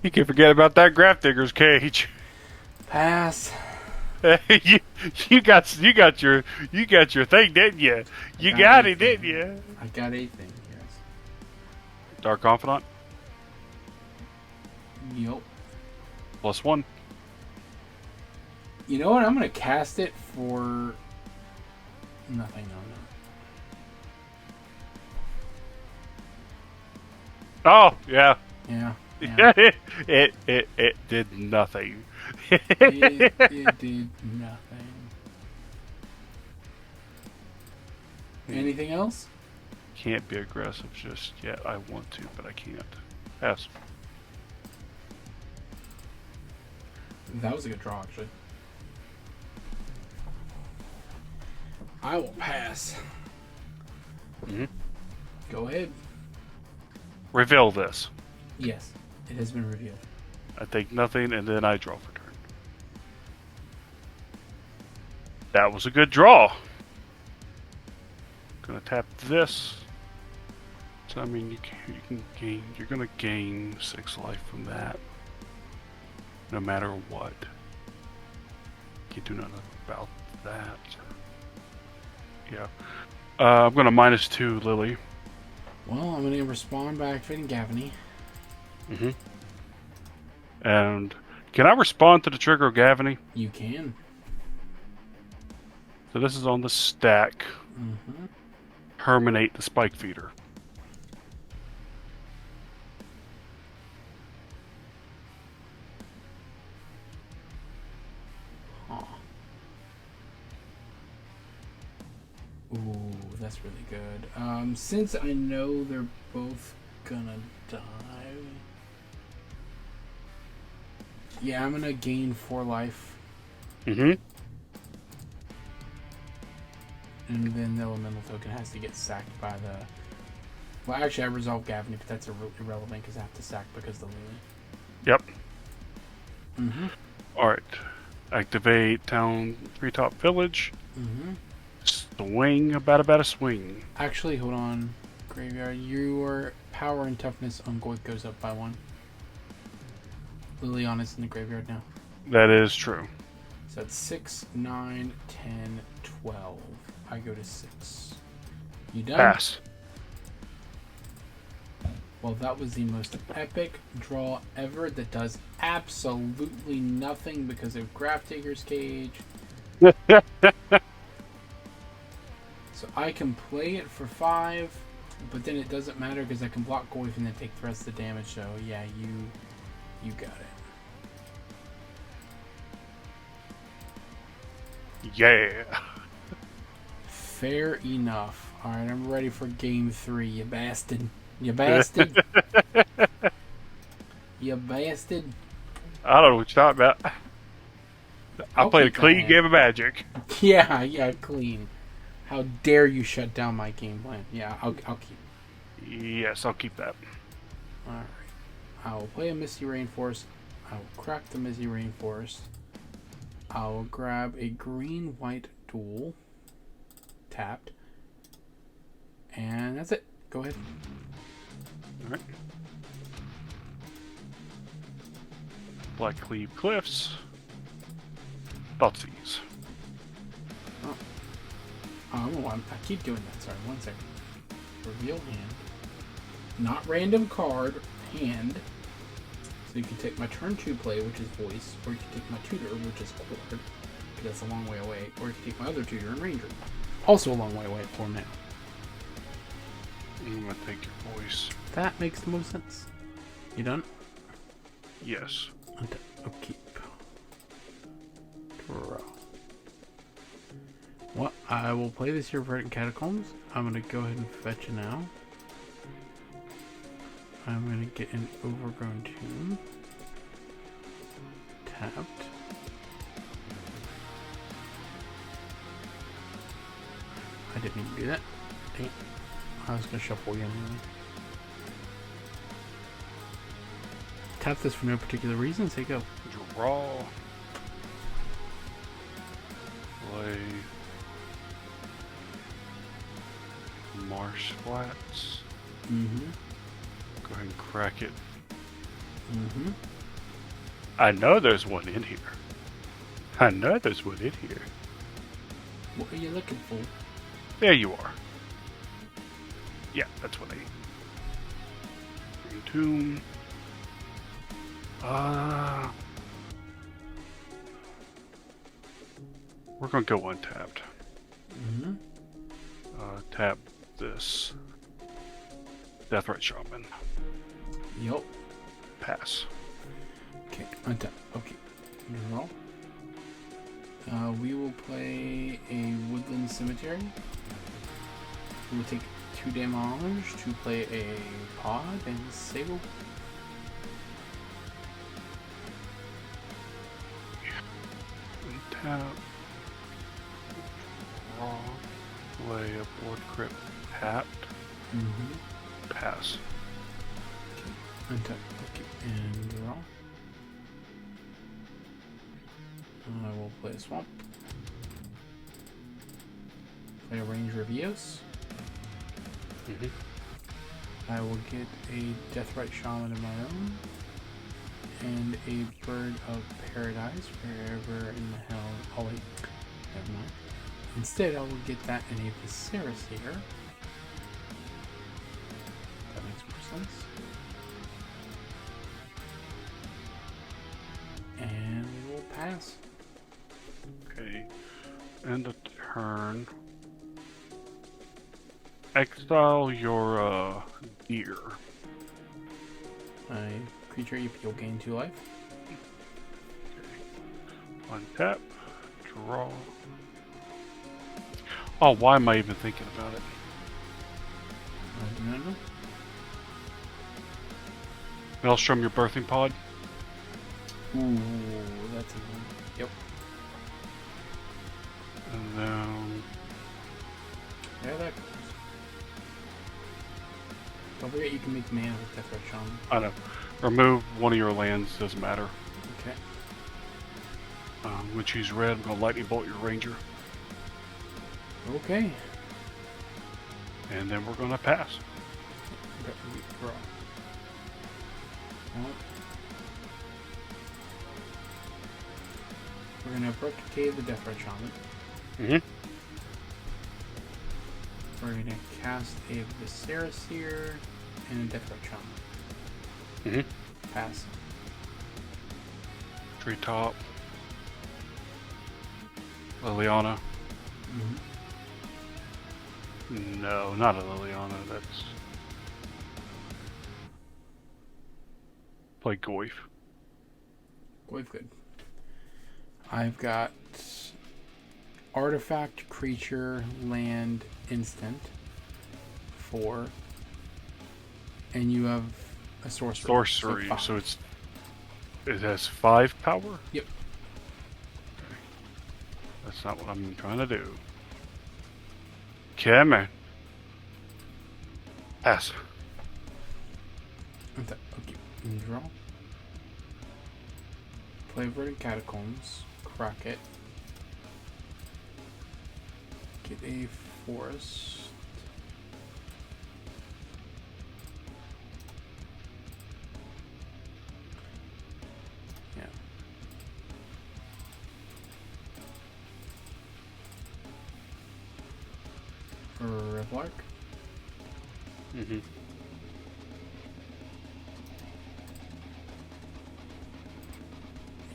C: You can forget about that Grafdigger's Cage.
A: Pass.
C: you got your thing, didn't you? You got it, didn't you?
A: I got a thing, yes.
C: Dark Confidant.
A: Yup.
C: +1.
A: You know what? I'm gonna cast it for nothing. No.
C: Oh, yeah.
A: Yeah.
C: It did nothing.
A: It did nothing. Anything else?
C: Can't be aggressive just yet. I want to, but I can't. Pass.
A: That was a good draw, actually. I will pass.
C: Mm-hmm.
A: Go ahead.
C: Reveal this.
A: Yes, it has been revealed.
C: I take nothing, and then I draw for turn. That was a good draw. Gonna tap this. So I mean, you can gain. You're gonna gain 6 life from that, no matter what. Can't do nothing about that. Yeah. I'm gonna -2 Lily.
A: Well, I'm gonna respond by activating Gavany.
C: Mm-hmm. And can I respond to the trigger of Gavany?
A: You can.
C: So this is on the stack.
A: Mm-hmm.
C: Terminate the spike feeder.
A: Huh. Ooh, that's really good. Since I know they're both gonna die. Yeah, I'm gonna gain 4 life.
C: Mm-hmm.
A: And then the elemental token has to get sacked by the... Well, actually, I resolved Gavany, but that's irrelevant because I have to sack because of the Lily.
C: Yep.
A: Mm-hmm.
C: Alright. Activate Town Treetop Village.
A: Mm-hmm.
C: Swing about a swing.
A: Actually, hold on. Graveyard, your power and toughness on Goith goes up by 1. Liliana's in the graveyard now.
C: That is true.
A: So that's 6, 9, 10, 12. I go to 6. You done?
C: Pass.
A: Well, that was the most epic draw ever that does absolutely nothing because of Graph Taker's Cage. So I can play it for 5, but then it doesn't matter because I can block Goith and then take the rest of the damage. So yeah, you got it.
C: Yeah.
A: Fair enough. Alright, I'm ready for game 3, you bastard. You bastard. You bastard.
C: I don't know what you're talking about. I
A: I'll
C: played a
A: keep
C: clean
A: that.
C: game of Magic.
A: Yeah, clean. How dare you shut down my game plan? Yeah, I'll keep it.
C: Yes, I'll keep that.
A: Alright. I will play a Misty Rainforest. I will crack the Misty Rainforest. I will grab a green-white duel. Tapped. And that's it. Go ahead.
C: Alright. Black Cleave Cliffs. Thoughtseize.
A: I keep doing that. Sorry, 1 second. Reveal hand. Not random card. Hand. So you can take my turn 2 play, which is voice, or you can take my tutor, which is chord, because that's a long way away, or you can take my other tutor and ranger. Also a long way away for now.
C: I'm gonna take your voice.
A: That makes the most sense. You done?
C: Yes.
A: Okay. Draw. Well, I will play this here Verdant Catacombs. I'm gonna go ahead and fetch it now. I'm gonna get an Overgrown Tomb. Tapped. I didn't even do that. Dang it. I was gonna shuffle again anyway. Tap this for no particular reason, say go.
C: Draw. Play. Marsh Flats.
A: Mm-hmm.
C: Go ahead and crack it.
A: Mm-hmm.
C: I know there's one in here. I know there's one in here.
A: What are you looking for?
C: There you are. Yeah, that's what I need. Green Tomb. We're gonna go untapped.
A: Mm-hmm.
C: Tap this. Deathrite Shaman.
A: Yup.
C: Pass.
A: Okay, untap. Okay, draw. We will play a Woodland Cemetery. We will take 2 damage to play a pod and sable.
C: Untap. Draw. Play a board crypt tapped. Pass.
A: Okay, untap. Okay, and draw. I will play a swamp. Play a range Revios. I will get a Deathrite Shaman of my own. And a Bird of Paradise, wherever in the hell. Oh, wait. Never mind. Instead, I will get that in a Viserys here. That makes more sense. And we will pass.
C: Okay. End of turn. Exile your deer.
A: A creature, you'll gain 2 life.
C: Untap. Draw. Oh, why am I even thinking about it?
A: I do not know.
C: Maelstrom your birthing pod.
A: Ooh, that's a one. Yep.
C: And then
A: There that goes. Don't forget you can make mana with Deathrite Shaman.
C: I know. Remove one of your lands, doesn't matter.
A: Okay.
C: I'm gonna choose red, I'm gonna lightning bolt your ranger.
A: Okay.
C: And then we're gonna pass.
A: Okay, we draw. Well, we're gonna Brook Cave the Deathrite Shaman. We're gonna cast a Viserys here and a Deathrite Shaman. Pass.
C: Treetop. Liliana. No, not a Liliana. That's play Goyf.
A: Quite good. I've got artifact, creature, land, instant. 4. And you have a sorcery.
C: Sorcery.
A: So
C: So it has 5 power.
A: Yep.
C: That's not what I'm trying to do. Okay, man. Pass.
A: Okay. And draw. Play Verdant Catacombs. Crack it. Get a forest. Yeah. Revlark.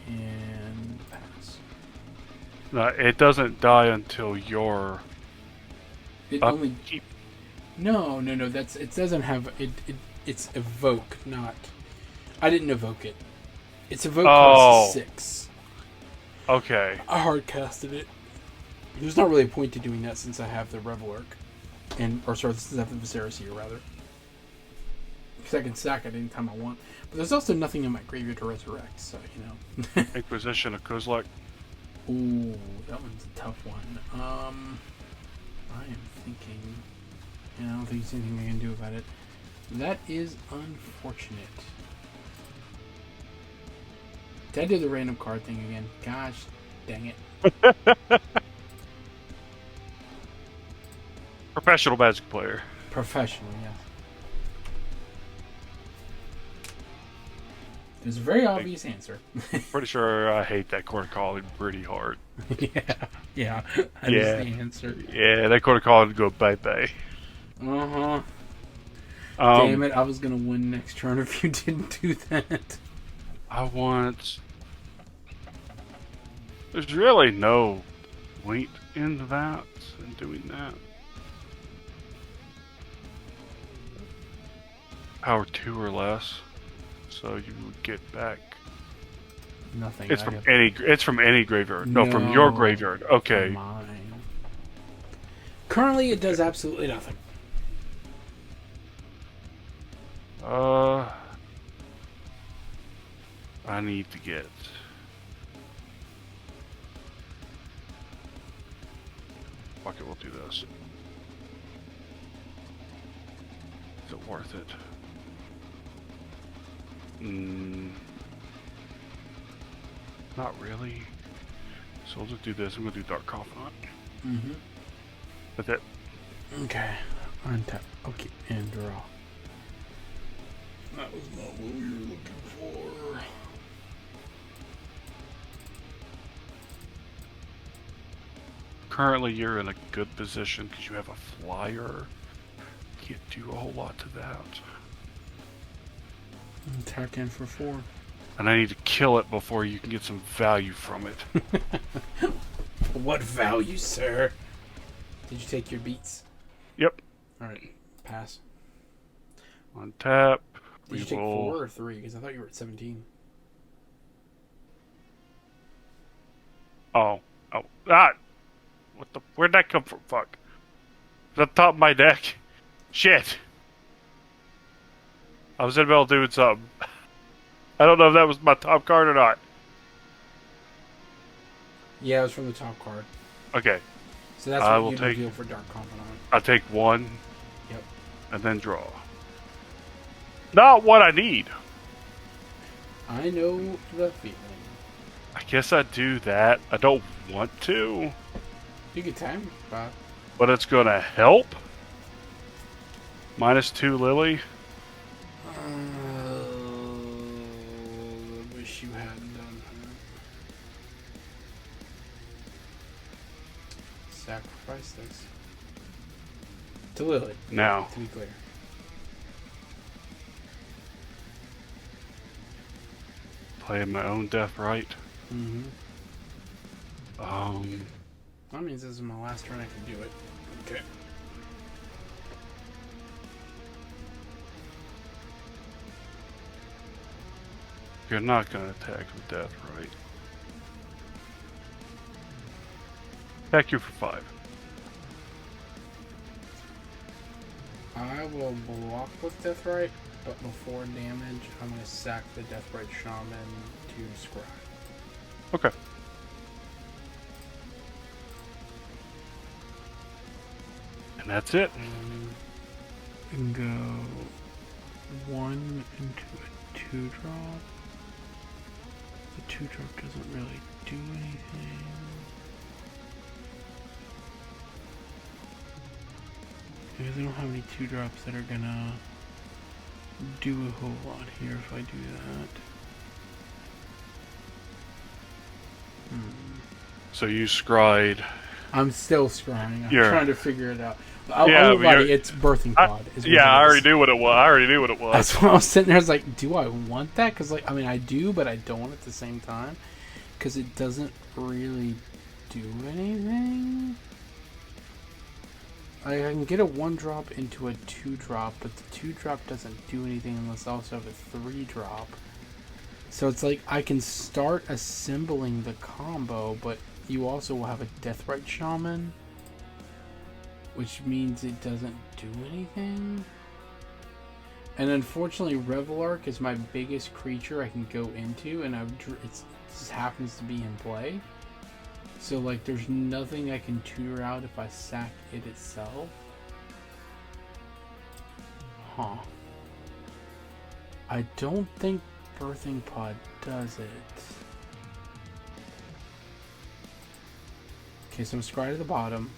A: And pass.
C: No, it doesn't die until you're
A: It
C: up.
A: only. No. That's it. Doesn't have it. It's evoke, not. I didn't evoke it. It's evoke costs 6.
C: Okay.
A: I hard casted it. There's not really a point to doing that since I have the Revelark, since I have the Viserys here rather. Because I can sack it anytime I want. But there's also nothing in my graveyard to resurrect, so you know.
C: Inquisition of Kozlek.
A: Ooh, that one's a tough one. I am thinking. I don't think there's anything I can do about it. That is unfortunate. Did I do the random card thing again? Gosh, dang it.
C: Professional Magic player.
A: Professional, yes. There's a very obvious answer.
C: Pretty sure I hate that quarter calling pretty hard.
A: yeah. That is the answer.
C: Yeah, that quarter calling would go bye-bye.
A: Uh-huh. Damn it, I was gonna win next turn if you didn't do that.
C: I want... There's really no point in that, in doing that. Power 2 or less. So you would get back.
A: Nothing.
C: It's from any. It's from any graveyard. No, from your graveyard. Okay.
A: Mine. Currently, it does absolutely nothing.
C: I need to get. Fuck it, we'll do this. Is it worth it? Not really. So we'll just do this. I'm gonna do Dark Confidant.
A: Mm-hmm.
C: That's it.
A: Okay. Untap. Okay, and draw. That was not what we were looking for.
C: Currently, you're in a good position because you have a flyer. Can't do a whole lot to that.
A: Attack in for 4.
C: And I need to kill it before you can get some value from it.
A: What value, sir? Did you take your beats?
C: Yep.
A: Alright, pass.
C: On tap.
A: Did you take 4 or 3? Because I thought you were at 17.
C: Oh. Oh. Ah! What the? Where'd that come from? Fuck. The top of my deck. Shit. I was in the middle of doing something. I don't know if that was my top card or not.
A: Yeah, it was from the top card.
C: Okay.
A: So that's what you reveal for Dark Confidant.
C: I'll take 1.
A: Yep.
C: And then draw. Not what I need.
A: I know the feeling.
C: I guess I do that. I don't want to.
A: You get time, Bob.
C: But it's gonna help. -2 Lily.
A: I wish you hadn't done that. Sacrifice this. To Lily.
C: Now.
A: To be clear.
C: Playing my own death right.
A: Mm-hmm. That means this is my last turn I can do it. Okay.
C: You're not gonna attack with death right. Attack you for 5.
A: I will block with Deathrite, but before damage, I'm going to sack the Deathrite Shaman to Scribe.
C: Okay. And that's it.
A: And go 1 into a 2-drop. The 2-drop doesn't really do anything. Because I don't have any 2-drops that are gonna do a whole lot here if I do that.
C: So you scryed.
A: I'm still scrying. I'm
C: You're-
A: trying to figure it out. I'll
C: Yeah,
A: lie to you, it's Birthing Pod.
C: I already knew what it was.
A: That's why I was sitting there. I was like, do I want that? Because, like, I mean, I do, but I don't at the same time. Because it doesn't really do anything. I can get a 1-drop into a 2-drop, but the 2-drop doesn't do anything unless I also have a 3-drop. So it's like I can start assembling the combo, but you also will have a Deathrite Shaman, which means it doesn't do anything. And unfortunately, Revelark is my biggest creature I can go into, and it just happens to be in play. So, like, there's nothing I can tutor out if I sack it itself. Huh. I don't think Birthing Pod does it. Okay, so I'm scry to the bottom.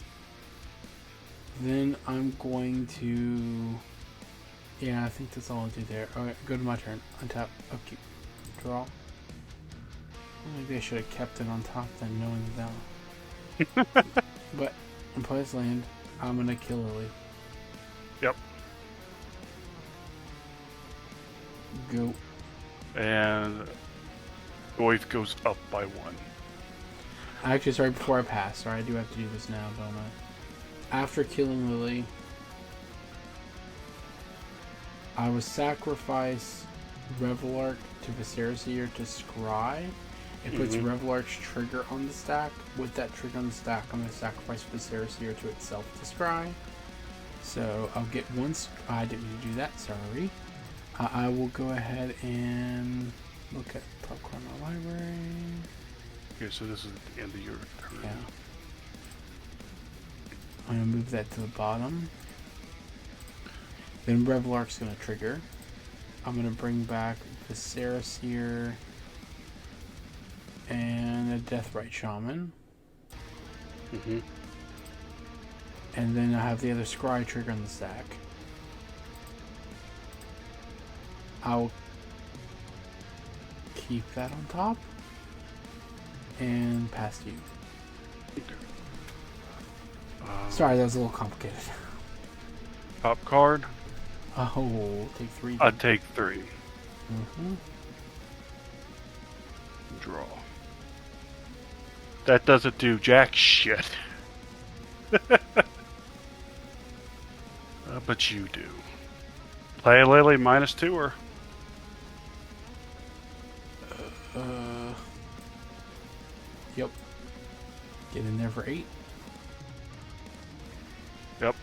A: Then I'm going to... Yeah, I think that's all I'll do there. Alright, go to my turn. Untap. Okay. Draw. Maybe I should have kept it on top then, knowing that. But, in place land, I'm gonna kill Lily.
C: Yep.
A: Go.
C: And Goith goes up by 1.
A: Actually, sorry, before I pass. Sorry, I do have to do this now, don't I? After killing Lily, I would sacrifice Revelark to Visceraseer to Scry. It puts Revelark's trigger on the stack. With that trigger on the stack, I'm going to sacrifice Visceraseer to itself to Scry. So I'll get one. I didn't mean to do that. Sorry. I will go ahead and look at Popcorn Library.
C: Okay, so this is at the end of your turn.
A: Yeah. I'm going to move that to the bottom. Then Revelark's going to trigger. I'm going to bring back Visceraseer and a Deathrite Shaman. And then I have the other Scry trigger on the stack. I'll keep that on top and pass to you. Sorry, that was a little complicated.
C: Top card.
A: Oh, take 3.
C: I take 3. Draw. That doesn't do jack shit. But you do. Play Lily -2 or?
A: Yep. Get in there for 8.
C: Yep.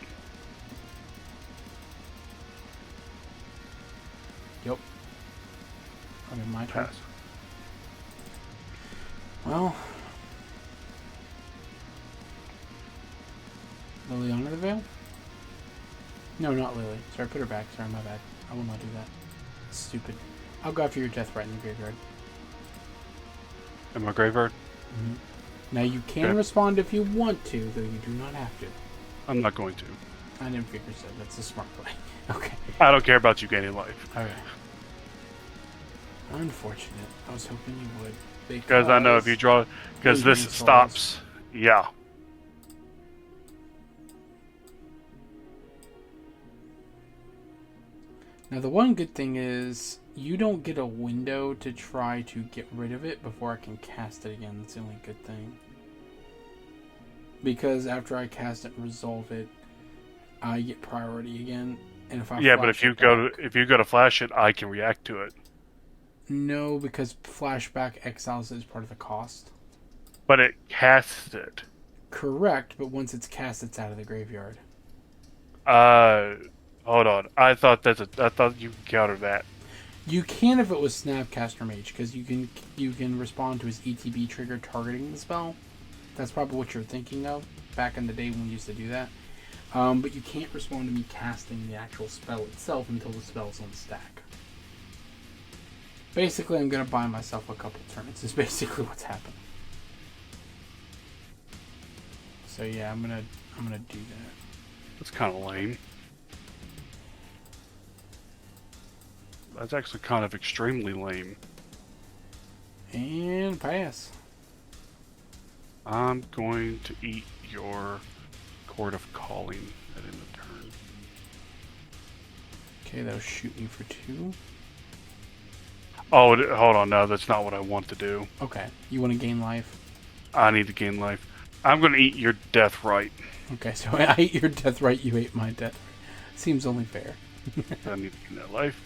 A: Yep. Okay, my turn.
C: Pass.
A: Well, Lily Honor the Veil? No, not Lily. Sorry, put her back. Sorry, my bad. I will not do that. It's stupid. I'll go after your Deathrite in the graveyard.
C: In my graveyard?
A: Now you can respond if you want to, though you do not have to.
C: I'm not going to.
A: I didn't figure so. That's a smart play. Okay.
C: I don't care about you gaining life.
A: Okay. Unfortunate. I was hoping you would.
C: Because I know if you draw... Because this stops... Yeah.
A: Now the one good thing is you don't get a window to try to get rid of it before I can cast it again. That's the only good thing. Because after I cast it and resolve it, I get priority again. And if I
C: but if you go to flash it, I can react to it.
A: No, because flashback exiles it as part of the cost.
C: But it casts it.
A: Correct, but once it's cast, it's out of the graveyard.
C: Hold on. I thought you could counter that.
A: You can if it was Snapcaster Mage, because you can respond to his ETB trigger targeting the spell. That's probably what you're thinking of. Back in the day when we used to do that. But you can't respond to me casting the actual spell itself until the spell's on the stack. Basically, I'm gonna buy myself a couple turns. Is basically what's happening. So yeah, I'm gonna do that.
C: That's kind of lame. That's actually kind of extremely lame.
A: And pass.
C: I'm going to eat your Court of Calling at end of turn.
A: Okay, that'll shoot me for 2.
C: Oh, hold on. No, that's not what I want to do.
A: Okay, you want to gain life?
C: I need to gain life. I'm going to eat your Deathrite.
A: Okay, so I ate your Deathrite, you ate my Deathrite. Seems only fair.
C: I need to gain that life.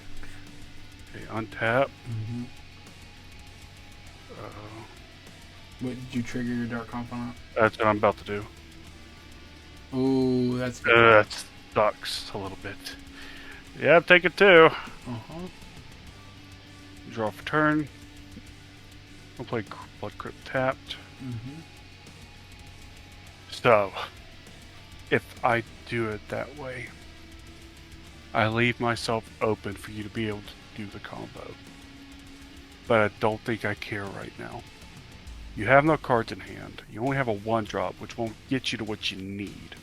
C: Okay, untap.
A: What, did you trigger your Dark Confidant?
C: That's what I'm about to do.
A: Ooh, that's good.
C: That sucks a little bit. Yeah, take it too. Draw for turn. We'll play Blood Crypt tapped. So, if I do it that way, I leave myself open for you to be able to do the combo. But I don't think I care right now. You have no cards in hand. You only have a 1-drop, which won't get you to what you need.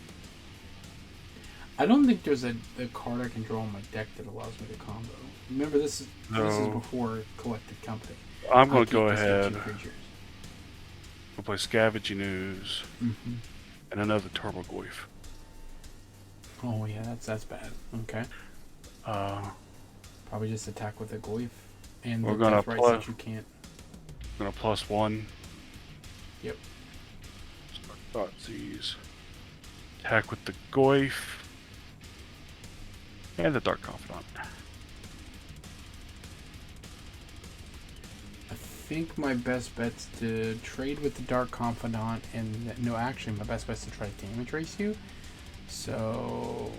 A: I don't think there's a card I can draw on my deck that allows me to combo. Remember, this is before Collected Company.
C: I'm going to go ahead. We'll play Scavenging Ooze and another Turbogoyf.
A: Oh yeah, that's bad. Okay. Probably just attack with a Goyf and
C: we're
A: the
C: gonna
A: Deathrites that you can't.
C: I'm gonna +1.
A: Yep.
C: Thoughtseize. Attack with the Goyf and the Dark Confidant.
A: think my best bet's to trade with the Dark Confidant, and no, actually, my best bet's to try to damage race you. So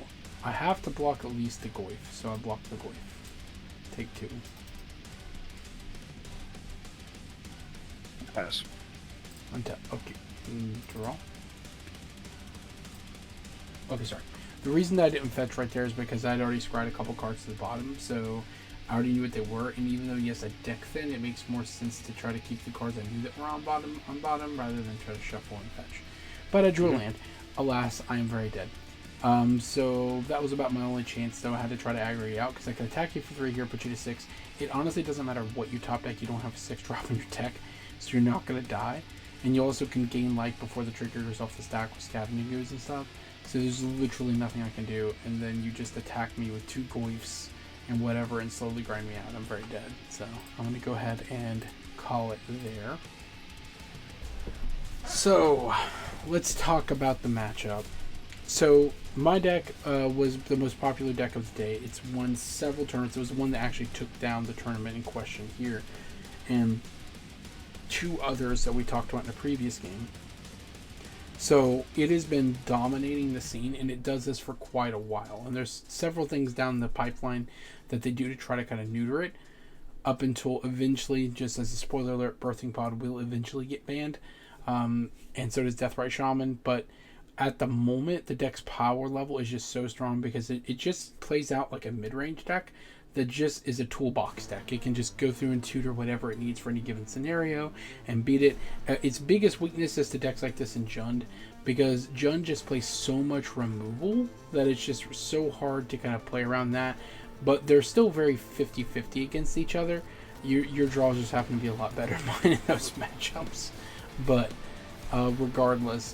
A: I have to block at least the Goyf. So I block the Goyf. Take 2.
C: Pass.
A: Untap. Okay. Draw. Okay, sorry. The reason that I didn't fetch right there is because I'd already scryed a couple cards to the bottom, so I already knew what they were. And even though yes, I deck thin, it makes more sense to try to keep the cards I knew that were on bottom rather than try to shuffle and fetch. But I drew a land. Alas, I am very dead. So that was about my only chance, though. I had to try to aggro you out because I could attack you for 3 here, put you to 6. It honestly doesn't matter what you top deck. You don't have a 6 drop in your deck, so you're not going to die. And you also can gain life before the trigger goes off the stack with scavenging goes and stuff. So there's literally nothing I can do. And then you just attack me with 2 Goyfs and whatever and slowly grind me out. I'm very dead. So I'm going to go ahead and call it there. So let's talk about the matchup. So my deck was the most popular deck of the day. It's won several tournaments. It was the one that actually took down the tournament in question here. And 2 others that we talked about in the previous game. So it has been dominating the scene, and it does this for quite a while. And there's several things down the pipeline that they do to try to kind of neuter it, up until eventually, just as a spoiler alert, Birthing Pod will eventually get banned. And so does Deathrite Shaman. But at the moment, the deck's power level is just so strong because it just plays out like a mid-range deck that just is a toolbox deck. It can just go through and tutor whatever it needs for any given scenario and beat it. Its biggest weakness is to decks like this in Jund, because Jund just plays so much removal that it's just so hard to kind of play around that. But they're still very 50-50 against each other. Your draws just happen to be a lot better than mine in those matchups. But regardless,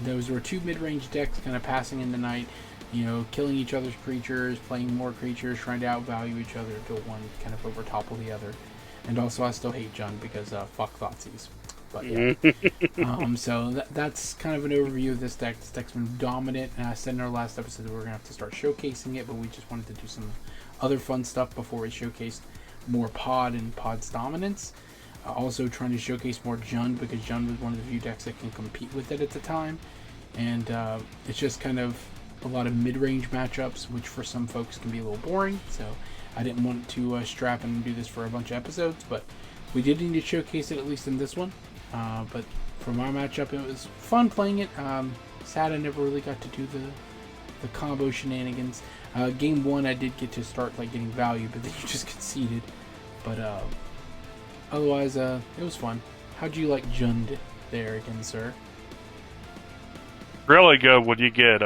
A: those were 2 mid-range decks kind of passing in the night. You know, killing each other's creatures, playing more creatures, trying to outvalue each other until one kind of overtopple the other. And also, I still hate Jund because fuck Thoughtseize. But yeah. So that's kind of an overview of this deck. This deck's been dominant, and I said in our last episode that we're gonna have to start showcasing it, but we just wanted to do some other fun stuff before we showcased more Pod and Pod's dominance. Also trying to showcase more Jund, because Jund was one of the few decks that can compete with it at the time. And it's just kind of a lot of mid-range matchups, which for some folks can be a little boring, so I didn't want to strap and do this for a bunch of episodes, but we did need to showcase it at least in this one. But for my matchup, it was fun playing it. Sad I never really got to do the combo shenanigans. Game 1 I did get to start like getting value, but then you just conceded. But otherwise, it was fun. How'd you like Jund there again, sir?
C: Really good when you get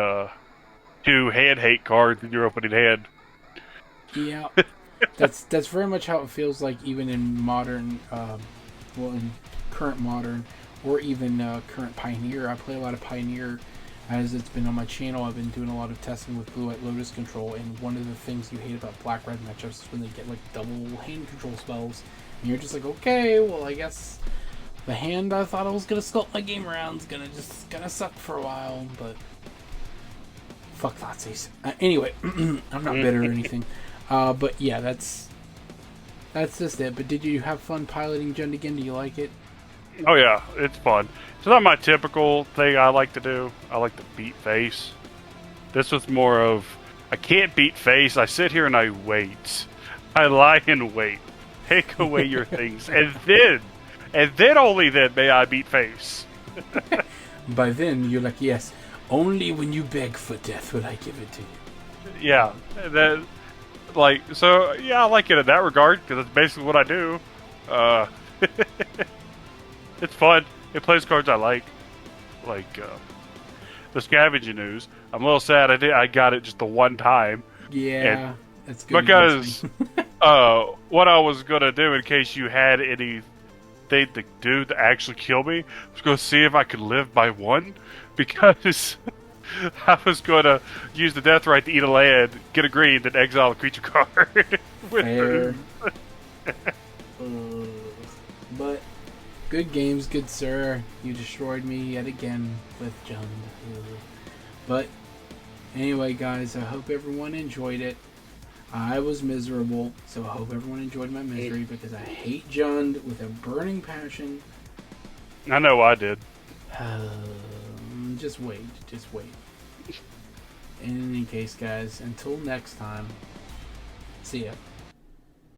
C: 2 hand hate cards in your opening hand.
A: Yeah, that's very much how it feels like, even in modern, in current modern, or even current Pioneer. I play a lot of Pioneer, as it's been on my channel. I've been doing a lot of testing with Blue White Lotus control, and one of the things you hate about Black Red matchups is when they get like double hand control spells, and you're just like, okay, well I guess the hand I thought I was gonna sculpt my game around is gonna suck for a while, but. Fuck Thoughtseize. Anyway, I'm not bitter or anything. But yeah, that's just it. But did you have fun piloting Jund again? Do you like it?
C: Oh yeah, it's fun. It's not my typical thing I like to do. I like to beat face. This was more of, I can't beat face. I sit here and I wait. I lie and wait. Take away your things. And then only then may I beat face.
A: By then, you're like, yes, only when you beg for death will I give it to you.
C: Yeah, so yeah, I like it in that regard, because that's basically what I do. It's fun. It plays cards I like the Scavenging Ooze. I'm a little sad I got it just the one time.
A: Yeah, that's good.
C: Because what I was gonna do, in case you had anything to do to actually kill me, was go see if I could live by 1, because I was gonna use the death right to eat a land, get a green, then exile a creature card.
A: Fair. But good games, good sir. You destroyed me yet again with Jund. But anyway, guys, I hope everyone enjoyed it. I was miserable, so I hope everyone enjoyed my misery because I hate Jund with a burning passion.
C: I know I did.
A: Just wait. In any case, guys, until next time, see ya.